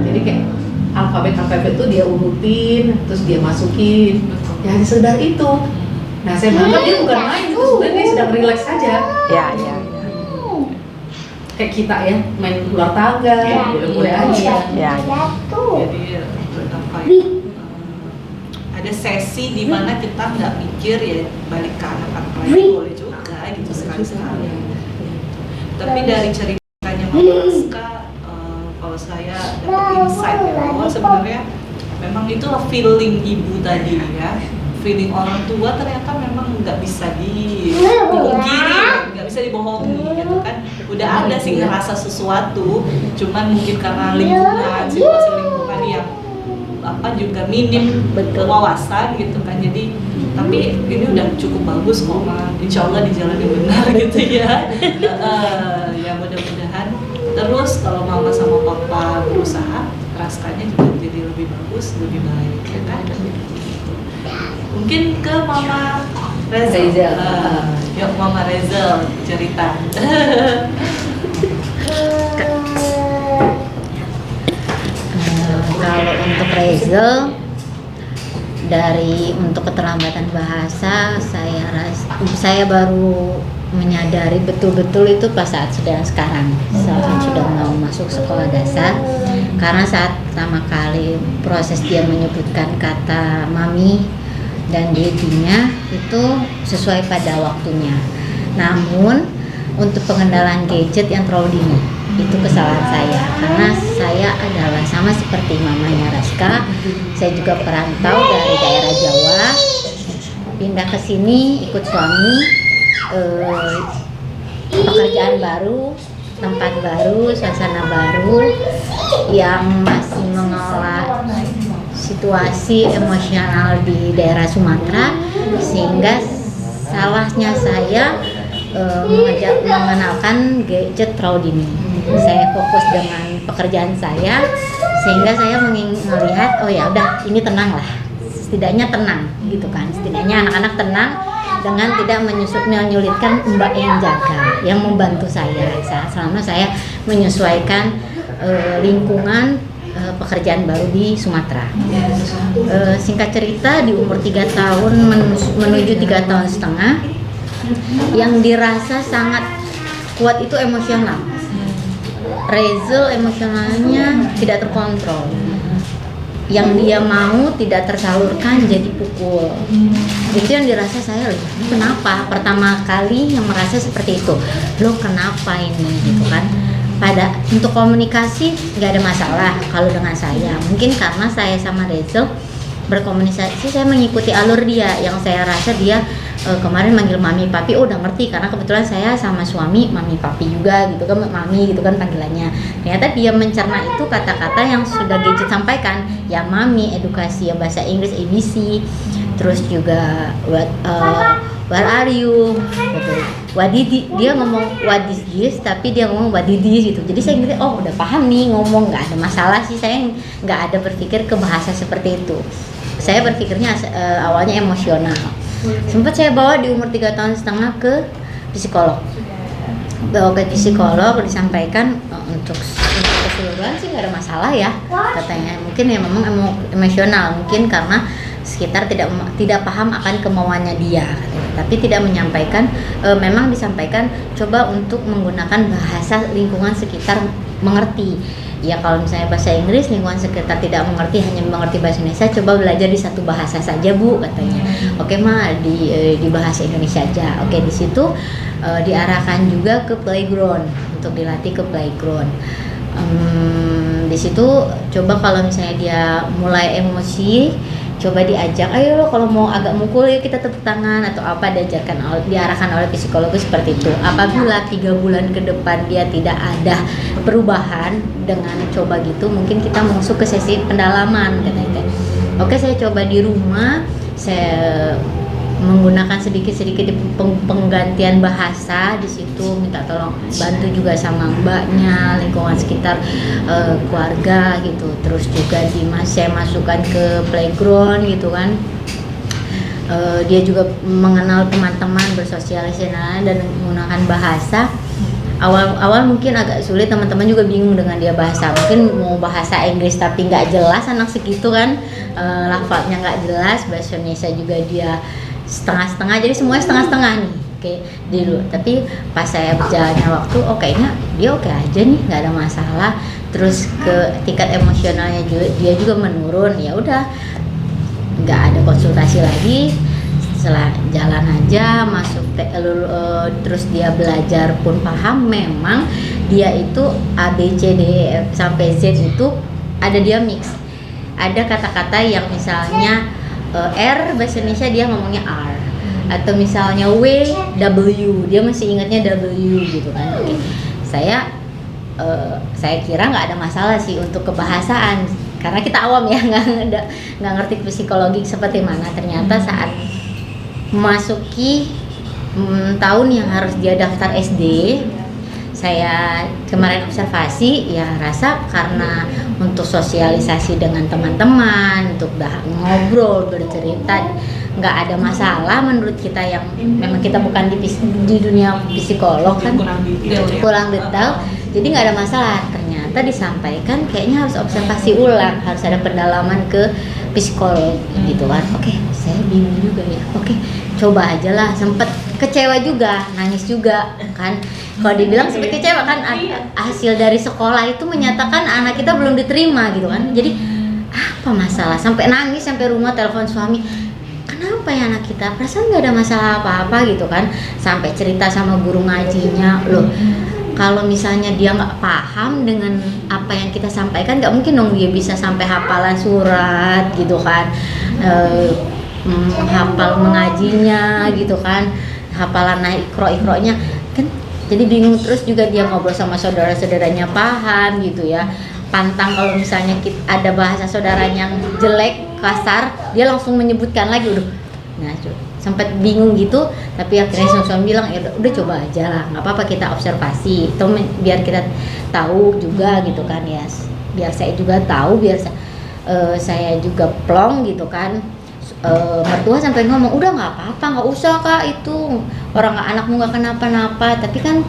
Jadi kayak alfabet itu dia urutin, terus dia masukin, ya hanya sekedar itu. Nah saya menganggap dia bukan main, itu sebenarnya dia sedang relax saja. Ya, ya. Kayak kita ya, main ular tangga, boleh-boleh aja. Ya. Jadi apa ya, ada sesi di mana kita nggak mikir ya balik ke anak-anak lain boleh juga gitu sekali-sekali. Tapi dari ceritanya Mama Raska, kalau saya dapat insight ya bahwa sebenarnya memang itulah feeling ibu tadi ya, feeling orang tua ternyata memang nggak bisa dipungkiri, nggak bisa dibohongi gitu kan. Udah ada sih ngerasa sesuatu, cuman mungkin karena lingkungan, situasi lingkungan yang apa juga minim wawasan gitu kan. Jadi tapi ini udah cukup bagus kok Ma, insya Allah di jalan yang benar gitu ya. Ya mudah-mudahan Terus kalau mama sama papa berusaha, Raskanya juga jadi lebih bagus, lebih baik, ya kan? Mungkin ke Mama Rezel. Rezel. Yuk Mama Rezel cerita. Kalau untuk Rezel, untuk keterlambatan bahasa, saya baru menyadari betul-betul itu pas saat sekarang saat sudah mau masuk sekolah dasar, karena saat pertama kali proses dia menyebutkan kata mami dan dedinya itu sesuai pada waktunya. Namun untuk pengendalian gadget yang terlalu dini itu kesalahan saya, karena saya adalah sama seperti mamanya Raska, saya juga perantau dari daerah Jawa, pindah ke sini ikut suami, pekerjaan baru, tempat baru, suasana baru yang masih mengelola situasi emosional di daerah Sumatera, sehingga salahnya saya mengenalkan gadget terlalu dini. Saya fokus dengan pekerjaan saya, sehingga saya melihat oh ya udah ini tenang lah, setidaknya tenang gitu kan, setidaknya anak-anak tenang dengan tidak menyulitkan mbak yang jaga, yang membantu saya selama saya menyesuaikan lingkungan pekerjaan baru di Sumatera. Singkat cerita, di umur 3 tahun menuju 3 tahun setengah, yang dirasa sangat kuat itu emosional. Rezel emosionalnya tidak terkontrol. Yang dia mau tidak tersalurkan jadi pukul. Itu yang dirasa saya, loh kenapa? Pertama kali yang merasa seperti itu, loh kenapa ini gitu kan. Untuk komunikasi nggak ada masalah kalau dengan saya. Mungkin karena saya sama Rezel berkomunikasi, saya mengikuti alur dia, yang saya rasa dia kemarin manggil mami papi, udah ngerti karena kebetulan saya sama suami mami papi juga gitu kan, mami gitu kan panggilannya. Ternyata dia mencerna itu kata-kata yang sudah gadget sampaikan, ya mami, edukasi ya bahasa Inggris ABC, terus juga where are you gitu. Dia ngomong what is this, tapi dia ngomong what is this gitu. Jadi saya ngerti, oh udah paham nih ngomong, nggak ada masalah sih, saya nggak ada berpikir ke bahasa seperti itu. Saya berpikirnya awalnya emosional. Sempat saya bawa di umur 3 tahun setengah ke psikolog. Bawa ke psikolog, disampaikan untuk keseluruhan sih nggak ada masalah ya katanya. Mungkin ya memang emosional, mungkin karena sekitar tidak paham akan kemauannya dia katanya. Tapi tidak menyampaikan, memang disampaikan coba untuk menggunakan bahasa lingkungan sekitar mengerti. Ya kalau misalnya bahasa Inggris, lingkungan sekitar tidak mengerti, hanya mengerti bahasa Indonesia, coba belajar di satu bahasa saja Bu katanya. Oke Ma, di bahasa Indonesia aja. Oke, di situ diarahkan juga ke playground, untuk dilatih ke playground. Di situ coba kalau misalnya dia mulai emosi, coba diajak, ayo lo kalau mau agak mukul ya kita tepuk tangan atau apa, diarahkan oleh psikolog seperti itu. Apabila 3 bulan ke depan dia tidak ada perubahan dengan coba gitu, mungkin kita masuk ke sesi pendalaman katanya. Oke, saya coba di rumah, saya menggunakan sedikit-sedikit penggantian bahasa di situ, minta tolong bantu juga sama mbaknya, lingkungan sekitar, keluarga gitu. Terus juga saya masukkan ke playground gitu kan. Dia juga mengenal teman-teman, bersosialisasi dan menggunakan bahasa. Awal mungkin agak sulit, teman-teman juga bingung dengan dia bahasa. Mungkin mau bahasa Inggris tapi nggak jelas, anak segitu kan, lafalnya nggak jelas. Bahasa Indonesia juga dia setengah-setengah, jadi semuanya setengah-setengah nih. Oke, dulu. Tapi pas saya berjalannya waktu, kayaknya dia oke aja nih, nggak ada masalah. Terus ke tingkat emosionalnya juga, dia juga menurun. Ya udah, nggak ada konsultasi lagi. Setelah jalan aja masuk terus dia belajar pun paham, memang dia itu A B C D E F sampai Z itu ada dia mix. Ada kata-kata yang misalnya R bahasa Indonesia dia ngomongnya R, atau misalnya W W dia masih ingatnya W gitu kan. Oke. Saya kira nggak ada masalah sih untuk kebahasaan, karena kita awam ya, nggak ngerti psikologi seperti mana. Ternyata saat memasuki tahun yang harus dia daftar SD, saya kemarin observasi ya rasa karena untuk sosialisasi dengan teman-teman, untuk ngobrol, bercerita nggak ada masalah menurut kita yang memang kita bukan di dunia psikolog kan, kurang detail, jadi nggak ada masalah. Ternyata disampaikan kayaknya harus observasi ulang, harus ada pendalaman ke psikolog gitu kan. Oke, saya bingung juga ya. Oke, coba aja lah. Sempet kecewa juga, nangis juga kan. Kalau dibilang sempet kecewa kan, hasil dari sekolah itu menyatakan anak kita belum diterima gitu kan. Jadi apa masalah? Sampai nangis, sampai rumah telepon suami. Kenapa ya anak kita? Perasaan nggak ada masalah apa-apa gitu kan. Sampai cerita sama guru ngajinya, loh. Kalau misalnya dia nggak paham dengan apa yang kita sampaikan, nggak mungkin dong dia bisa sampai hafalan surat gitu kan, hafal mengajinya gitu kan, hafalan ikro-ikronya kan. Jadi bingung. Terus juga dia ngobrol sama saudara-saudaranya paham gitu ya. Pantang kalau misalnya ada bahasa saudaranya yang jelek, kasar, dia langsung menyebutkan lagi. Nah, sempat bingung gitu, tapi akhirnya suami bilang ya udah coba aja lah, nggak apa-apa kita observasi, itu biar kita tahu juga gitu kan ya, biar saya juga tahu, biar saya juga plong gitu kan. Mertua sampai ngomong udah nggak apa-apa, nggak usah Kak, itu orang anakmu nggak kenapa-napa. Tapi kan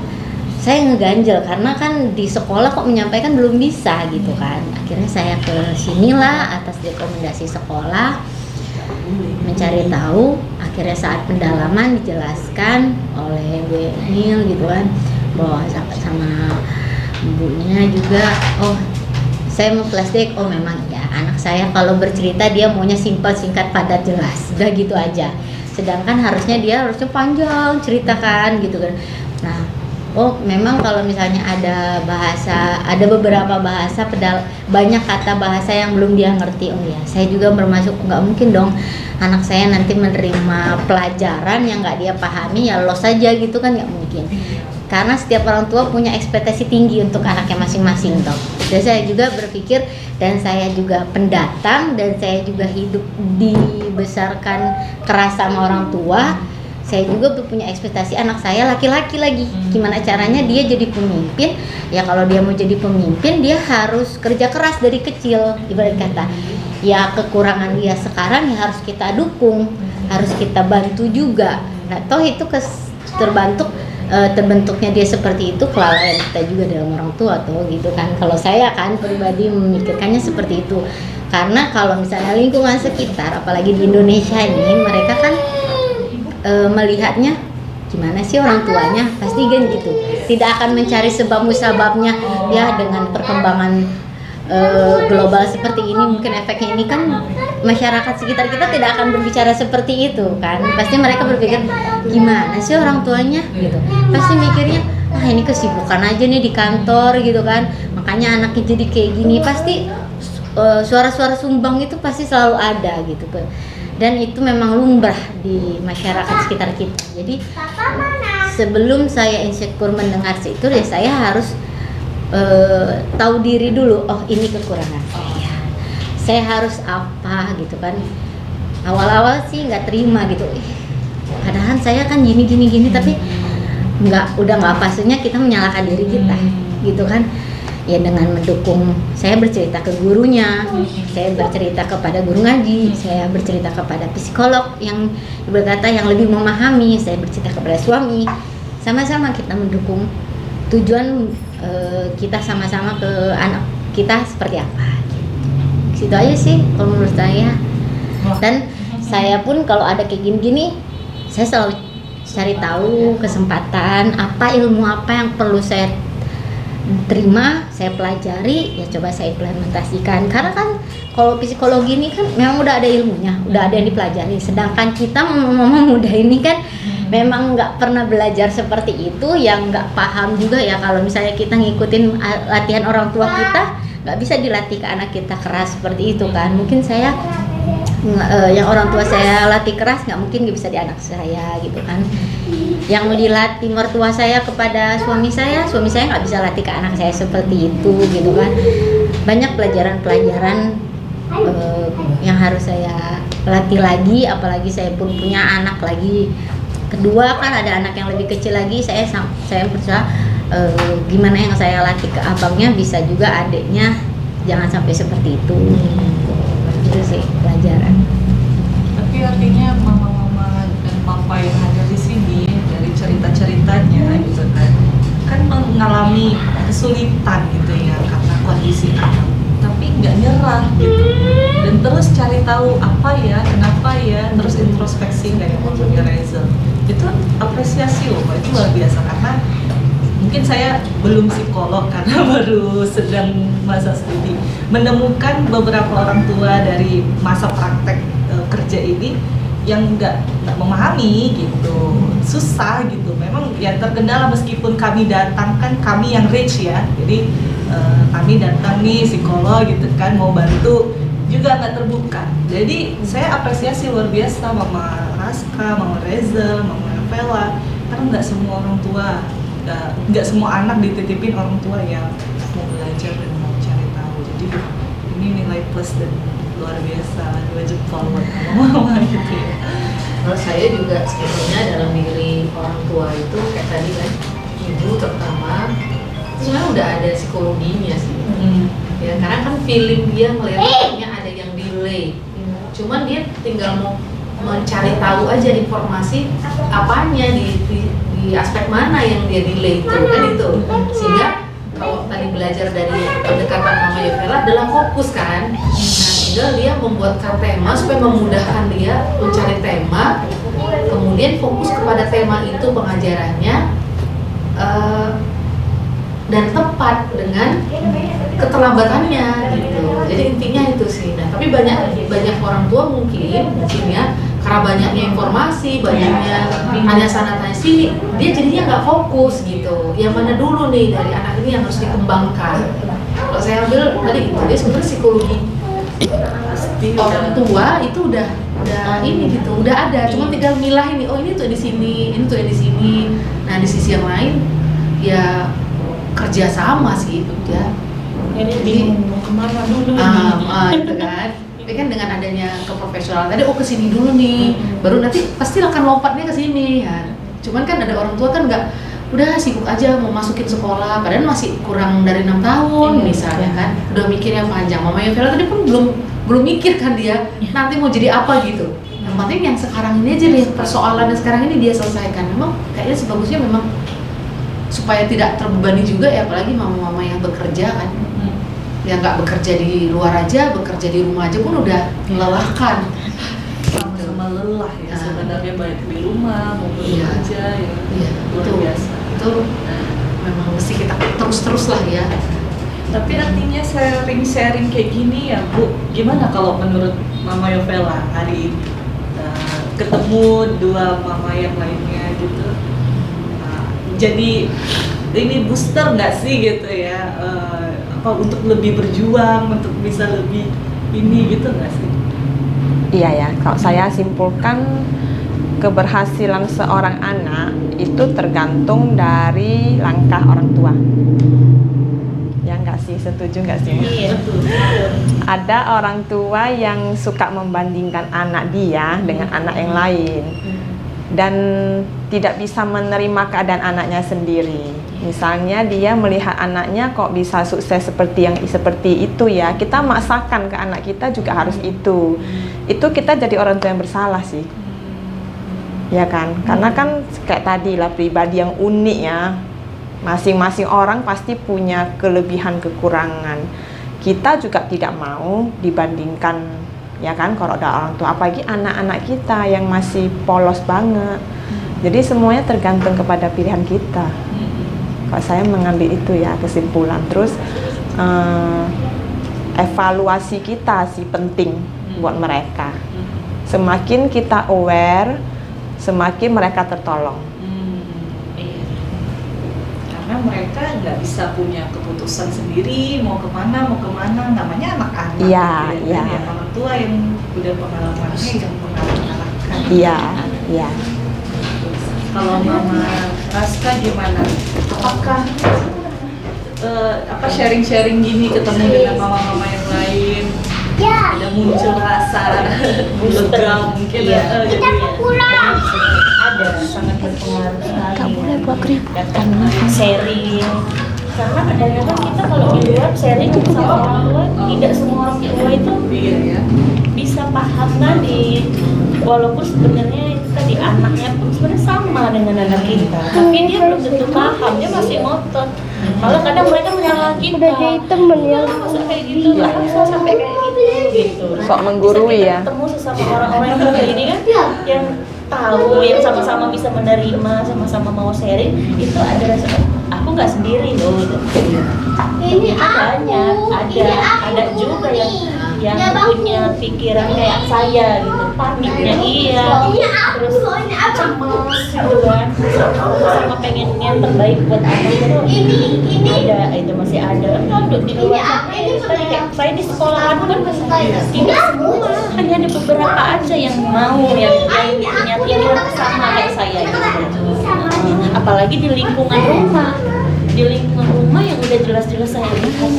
saya ngeganjel karena kan di sekolah kok menyampaikan belum bisa gitu kan. Akhirnya saya ke sinilah atas rekomendasi sekolah, mencari tahu. Akhirnya saat pendalaman dijelaskan oleh Bu Emil gitu kan, bahwa sama ibunya juga, oh saya mau flashback, oh memang ya anak saya kalau bercerita dia maunya simpel, singkat, padat, jelas, udah gitu aja. Sedangkan harusnya panjang ceritakan gitu kan. Nah, oh memang kalau misalnya ada beberapa bahasa banyak kata bahasa yang belum dia ngerti. Oh ya, saya juga bermasuk, nggak mungkin dong anak saya nanti menerima pelajaran yang nggak dia pahami ya los saja gitu kan, nggak mungkin. Karena setiap orang tua punya ekspektasi tinggi untuk anaknya masing-masing toh. Dan saya juga berpikir, dan saya juga pendatang, dan saya juga hidup dibesarkan keras sama orang tua. Saya juga punya ekspektasi anak saya laki-laki lagi. Gimana caranya dia jadi pemimpin? Ya kalau dia mau jadi pemimpin, dia harus kerja keras dari kecil, ibarat kata. Ya kekurangan dia sekarang ya harus kita dukung, harus kita bantu juga. Nah toh itu terbentuknya dia seperti itu kelalaian kita juga dalam orang tua tuh gitu kan. Kalau saya kan pribadi memikirkannya seperti itu. Karena kalau misalnya lingkungan sekitar, apalagi di Indonesia ini, mereka kan melihatnya gimana sih orang tuanya, pasti kan gitu. Tidak akan mencari sebab musababnya ya. Dengan perkembangan global seperti ini, mungkin efeknya ini kan masyarakat sekitar kita tidak akan berbicara seperti itu kan. Pasti mereka berpikir gimana sih orang tuanya gitu. Pasti mikirnya ini kesibukan aja nih di kantor gitu kan, makanya anaknya jadi kayak gini. Pasti suara-suara sumbang itu pasti selalu ada gitu kan. Dan itu memang lumrah di masyarakat sekitar kita. Jadi sebelum saya insecure mendengar itu ya saya harus tahu diri dulu. Oh ini kekurangan saya harus apa gitu kan. Awal-awal sih nggak terima gitu, padahal saya kan gini, tapi udah nggak pasnya kita menyalahkan diri kita gitu kan. Ya dengan mendukung, saya bercerita ke gurunya, saya bercerita kepada guru ngaji, saya bercerita kepada psikolog yang berkata yang lebih memahami, saya bercerita kepada suami, sama-sama kita mendukung tujuan kita sama-sama ke anak kita seperti apa. Situ aja sih kalau menurut saya. Dan saya pun kalau ada kayak gini-gini, saya selalu cari tahu kesempatan apa, ilmu apa yang perlu saya terima, saya pelajari, ya coba saya implementasikan. Karena kan kalau psikologi ini kan memang udah ada ilmunya, udah ada yang dipelajari. Sedangkan kita mama muda ini kan memang nggak pernah belajar seperti itu, yang nggak paham juga ya. Kalau misalnya kita ngikutin latihan orang tua kita, nggak bisa dilatih ke anak kita keras seperti itu kan. Mungkin saya yang orang tua saya latih keras, nggak mungkin bisa di anak saya gitu kan. Yang dilatih mertua saya kepada suami saya nggak bisa latih ke anak saya seperti itu gitu kan. Banyak pelajaran-pelajaran yang harus saya latih lagi, apalagi saya pun punya anak lagi kedua kan, ada anak yang lebih kecil lagi. Saya berusaha gimana yang saya latih ke abangnya bisa juga adiknya jangan sampai seperti itu. Itu sih pelajaran. Tapi artinya mama-mama dan papa yang ada di sini dari cerita-ceritanya gitu kan mengalami kesulitan gitu ya karena kondisi anak, tapi nggak nyerah gitu dan terus cari tahu apa ya, kenapa ya, terus introspeksi kayak contohnya Reza itu apresiasi loh, itu luar biasa karena mungkin saya belum psikolog karena baru sedang masa studi menemukan beberapa orang tua dari masa praktek kerja ini yang nggak memahami gitu, susah gitu. Memang ya terkendala meskipun kami datang kan kami yang rich ya, jadi kami datang nih psikolog gitu kan mau bantu juga nggak terbuka. Jadi saya apresiasi luar biasa Mama Raska, Mama Reza, Mama Vela karena nggak semua orang tua, nggak semua anak dititipin orang tua yang mau belajar dan mau cari tahu. Jadi ini nilai plus dan luar biasa, dua jempol buat mama gitu ya. Kalau saya juga sebetulnya dalam diri orang tua itu kayak tadi kan, ibu terutama itu sebenarnya udah ada psikologinya sih. Ya karena kan feeling dia melihatnya ada yang delay. Cuman dia tinggal mau mencari tahu aja informasi apanya di aspek mana yang dia delay itu kan itu. Sehingga kalau tadi belajar dari pendekatan Mama Yovela dalam fokus kan. Nah, dia membuat tema supaya memudahkan dia mencari tema, kemudian fokus kepada tema itu pengajarannya dan tepat dengan keterlambatannya gitu. Jadi intinya itu sih. Nah, tapi banyak orang tua mungkin ya karena banyaknya informasi, banyaknya tanya sana tanya sini, dia jadinya nggak fokus gitu. Yang mana dulu nih dari anak ini yang harus dikembangkan. Kalau saya ambil tadi itu dia sebenarnya psikologi orang tua itu udah ini gitu, udah ada, cuma tinggal milah ini, oh ini tuh di sini, ini tuh di sini. Nah di sisi yang lain ya kerja sama sih ya. Jadi mau kemana dulu gitu kan. Tapi kan dengan adanya keprofesionalan tadi, oh kesini dulu nih, baru nanti pasti akan lompatnya ke sini ya. Cuman kan ada orang tua kan nggak, udah sibuk aja mau masukin sekolah, padahal masih kurang dari 6 tahun misalnya kan, udah mikirnya panjang. Mama Yovela tadi pun belum mikir kan dia nanti mau jadi apa gitu. Yang penting yang sekarang ini aja deh, persoalan yang sekarang ini dia selesaikan. Memang kayaknya sebagusnya memang supaya tidak terbebani juga ya, apalagi mama-mama yang bekerja kan, yang nggak bekerja di luar aja, bekerja di rumah aja pun udah melelahkan. Sama lelah ya sebenarnya, baik di rumah maupun bekerja ya, luar biasa. Itu memang mesti kita terus lah ya. Tapi artinya sharing kayak gini ya Bu, gimana kalau menurut Mama Yovela hari ini ketemu dua mama yang lainnya gitu, jadi ini booster nggak sih gitu ya, untuk lebih berjuang, untuk bisa lebih ini gitu nggak sih? Iya ya, kalau saya simpulkan keberhasilan seorang anak itu tergantung dari langkah orang tua. Ya nggak sih, setuju nggak sih? Iya, betul. Ada orang tua yang suka membandingkan anak dia dengan anak yang lain dan tidak bisa menerima keadaan anaknya sendiri. Misalnya dia melihat anaknya kok bisa sukses seperti itu ya, kita maksakan ke anak kita juga harus itu kita jadi orang tua yang bersalah sih, ya kan? Karena kan kayak tadi lah, pribadi yang unik ya, masing-masing orang pasti punya kelebihan kekurangan. Kita juga tidak mau dibandingkan, ya kan, kalau ada orang tua, apalagi anak-anak kita yang masih polos banget. Jadi semuanya tergantung kepada pilihan kita. Kalau saya mengambil itu ya kesimpulan. Terus evaluasi kita sih penting buat mereka. Semakin kita aware, semakin mereka tertolong. Karena mereka nggak bisa punya keputusan sendiri mau kemana, namanya anak-anak. Iya, gitu iya. Ya, orang tua yang udah pengalamannya yang mengarahkan. Iya, iya. Kalau Mama Raska gimana? Apakah sharing-sharing gini ketemu dengan mama-mama yang lain? Ada muncul rasa lega mungkin Iya. gitu ya. ada, sangat berpengaruh sekali. Datang sharing, karena kadang-kadang kita kalau di luar sharing sama orang tua, tidak semua orang tua itu bisa paham tadi. Walaupun sebenarnya itu tadi anaknya pun sebenarnya sama dengan anak kita, tapi dia belum tentu paham, dia masih ngotot. Malah kadang mereka menyalahkan kita. Udah jadi temen ya. Masa kayak gitu, masa sampai kayak gitu. Sok menggurui ya. Ketemu sesama orang-orang yang kayak ini kan, yang tahu, yang sama-sama bisa menerima, sama-sama mau sharing, itu ada rasa aku nggak sendiri loh. Ini Banyak, ada juga yang punya pikiran kayak saya gitu, paniknya terus cemas gitu kan, sama pengen yang terbaik buat anak itu ada, itu masih ada. Untuk di luar sana tadi kayak saya di sekolahan kan tidak semua, hanya ada beberapa aja yang mau, yang punya pikiran sama kayak saya gitu. Apalagi di lingkungan rumah yang udah jelas-jelas saya lihat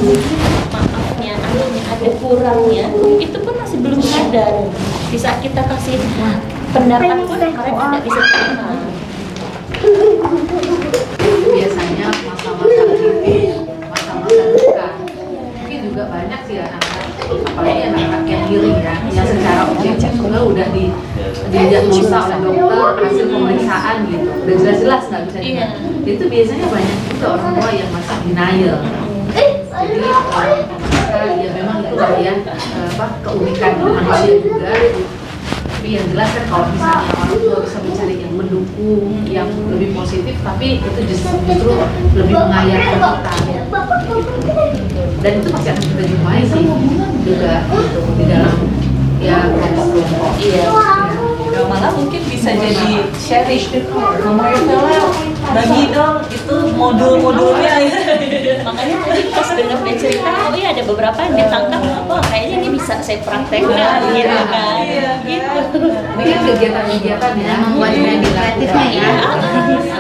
maafnya, anaknya ada kurangnya, itu pun masih belum sadar. Di saat kita kasih pendapat pun mereka tidak bisa terima. Biasanya masa-masa kritis, masa-masa duka. Mungkin juga banyak sih anak-anak, apalagi anak-anak yang healing ya, yang secara objektif udah didiagnosa oleh dokter, hasil pemeriksaan gitu, udah jelas-jelas nggak bisa dilihat. Itu biasanya banyak juga orang tua yang masih denial. Jadi mereka ya memang itulah ya keunikan manusia juga. Tapi yang jelas kan kalau misalnya orang tua bisa mencari yang mendukung, yang lebih positif, tapi itu justru lebih mengajarkan kita. Dan itu pasti akan kita jumpai sih juga gitu, di dalam ya kelompok. Malah mungkin bisa jadi sharing. Mama Yovela bagi dong itu modul-modulnya. Makanya tadi pas dengar dia cerita, oh iya ada beberapa yang ditangkap, oh kayaknya ini bisa saya praktekkan gitu kan. Gitu. Ini kan kegiatan-kegiatan ya, Membuat kreatifnya ya.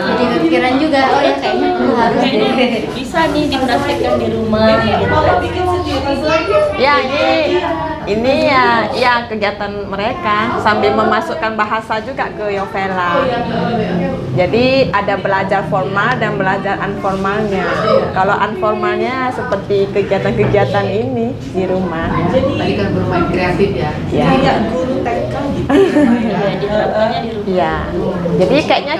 Jadi kepikiran juga, oh ya kayaknya harus Kayaknya bisa nih dipraktekkan di rumah gitu. Ya ini ya kegiatan mereka sambil memasukkan bahasa juga ke Yovela. Jadi ada belajar formal dan belajar informalnya. Kalau informalnya seperti kegiatan-kegiatan ini di rumah. tadi kan bermain kreatif ya. Ya. Kayak guru TK gitu. Ya, diterapkannya di rumah. Iya. Jadi kayaknya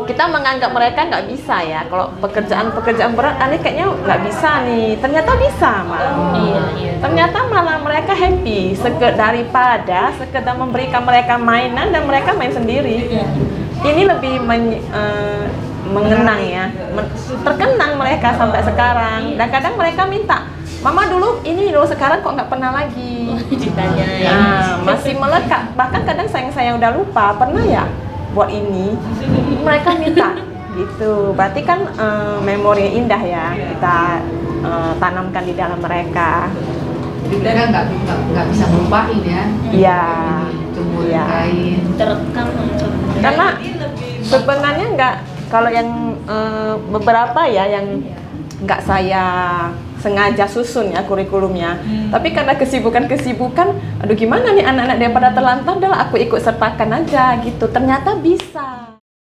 kita menganggap mereka nggak bisa ya. Kalau pekerjaan berat, ini kayaknya nggak bisa nih. Ternyata bisa malah. Iya. Ternyata malah mereka happy. Daripada sekedar memberikan mereka mainan dan mereka main sendiri. Ini lebih mengenang ya. Terkenang mereka sampai sekarang. Dan kadang mereka minta, Mama dulu ini loh, sekarang kok nggak pernah lagi. Ditanya ya. Nah, masih melekat. Bahkan kadang saya udah lupa, pernah ya buat ini. Mereka minta gitu. Berarti kan memori indah ya kita tanamkan di dalam mereka. Jadi mereka nggak bisa melupain ya. Iya. Jemur Iya. kain. Terekam Karena sebenarnya nggak, kalau yang beberapa ya yang nggak saya sengaja susun ya kurikulumnya, tapi karena kesibukan, aduh gimana nih anak-anak daripada terlantar, adalah aku ikut sertakan aja gitu, ternyata bisa.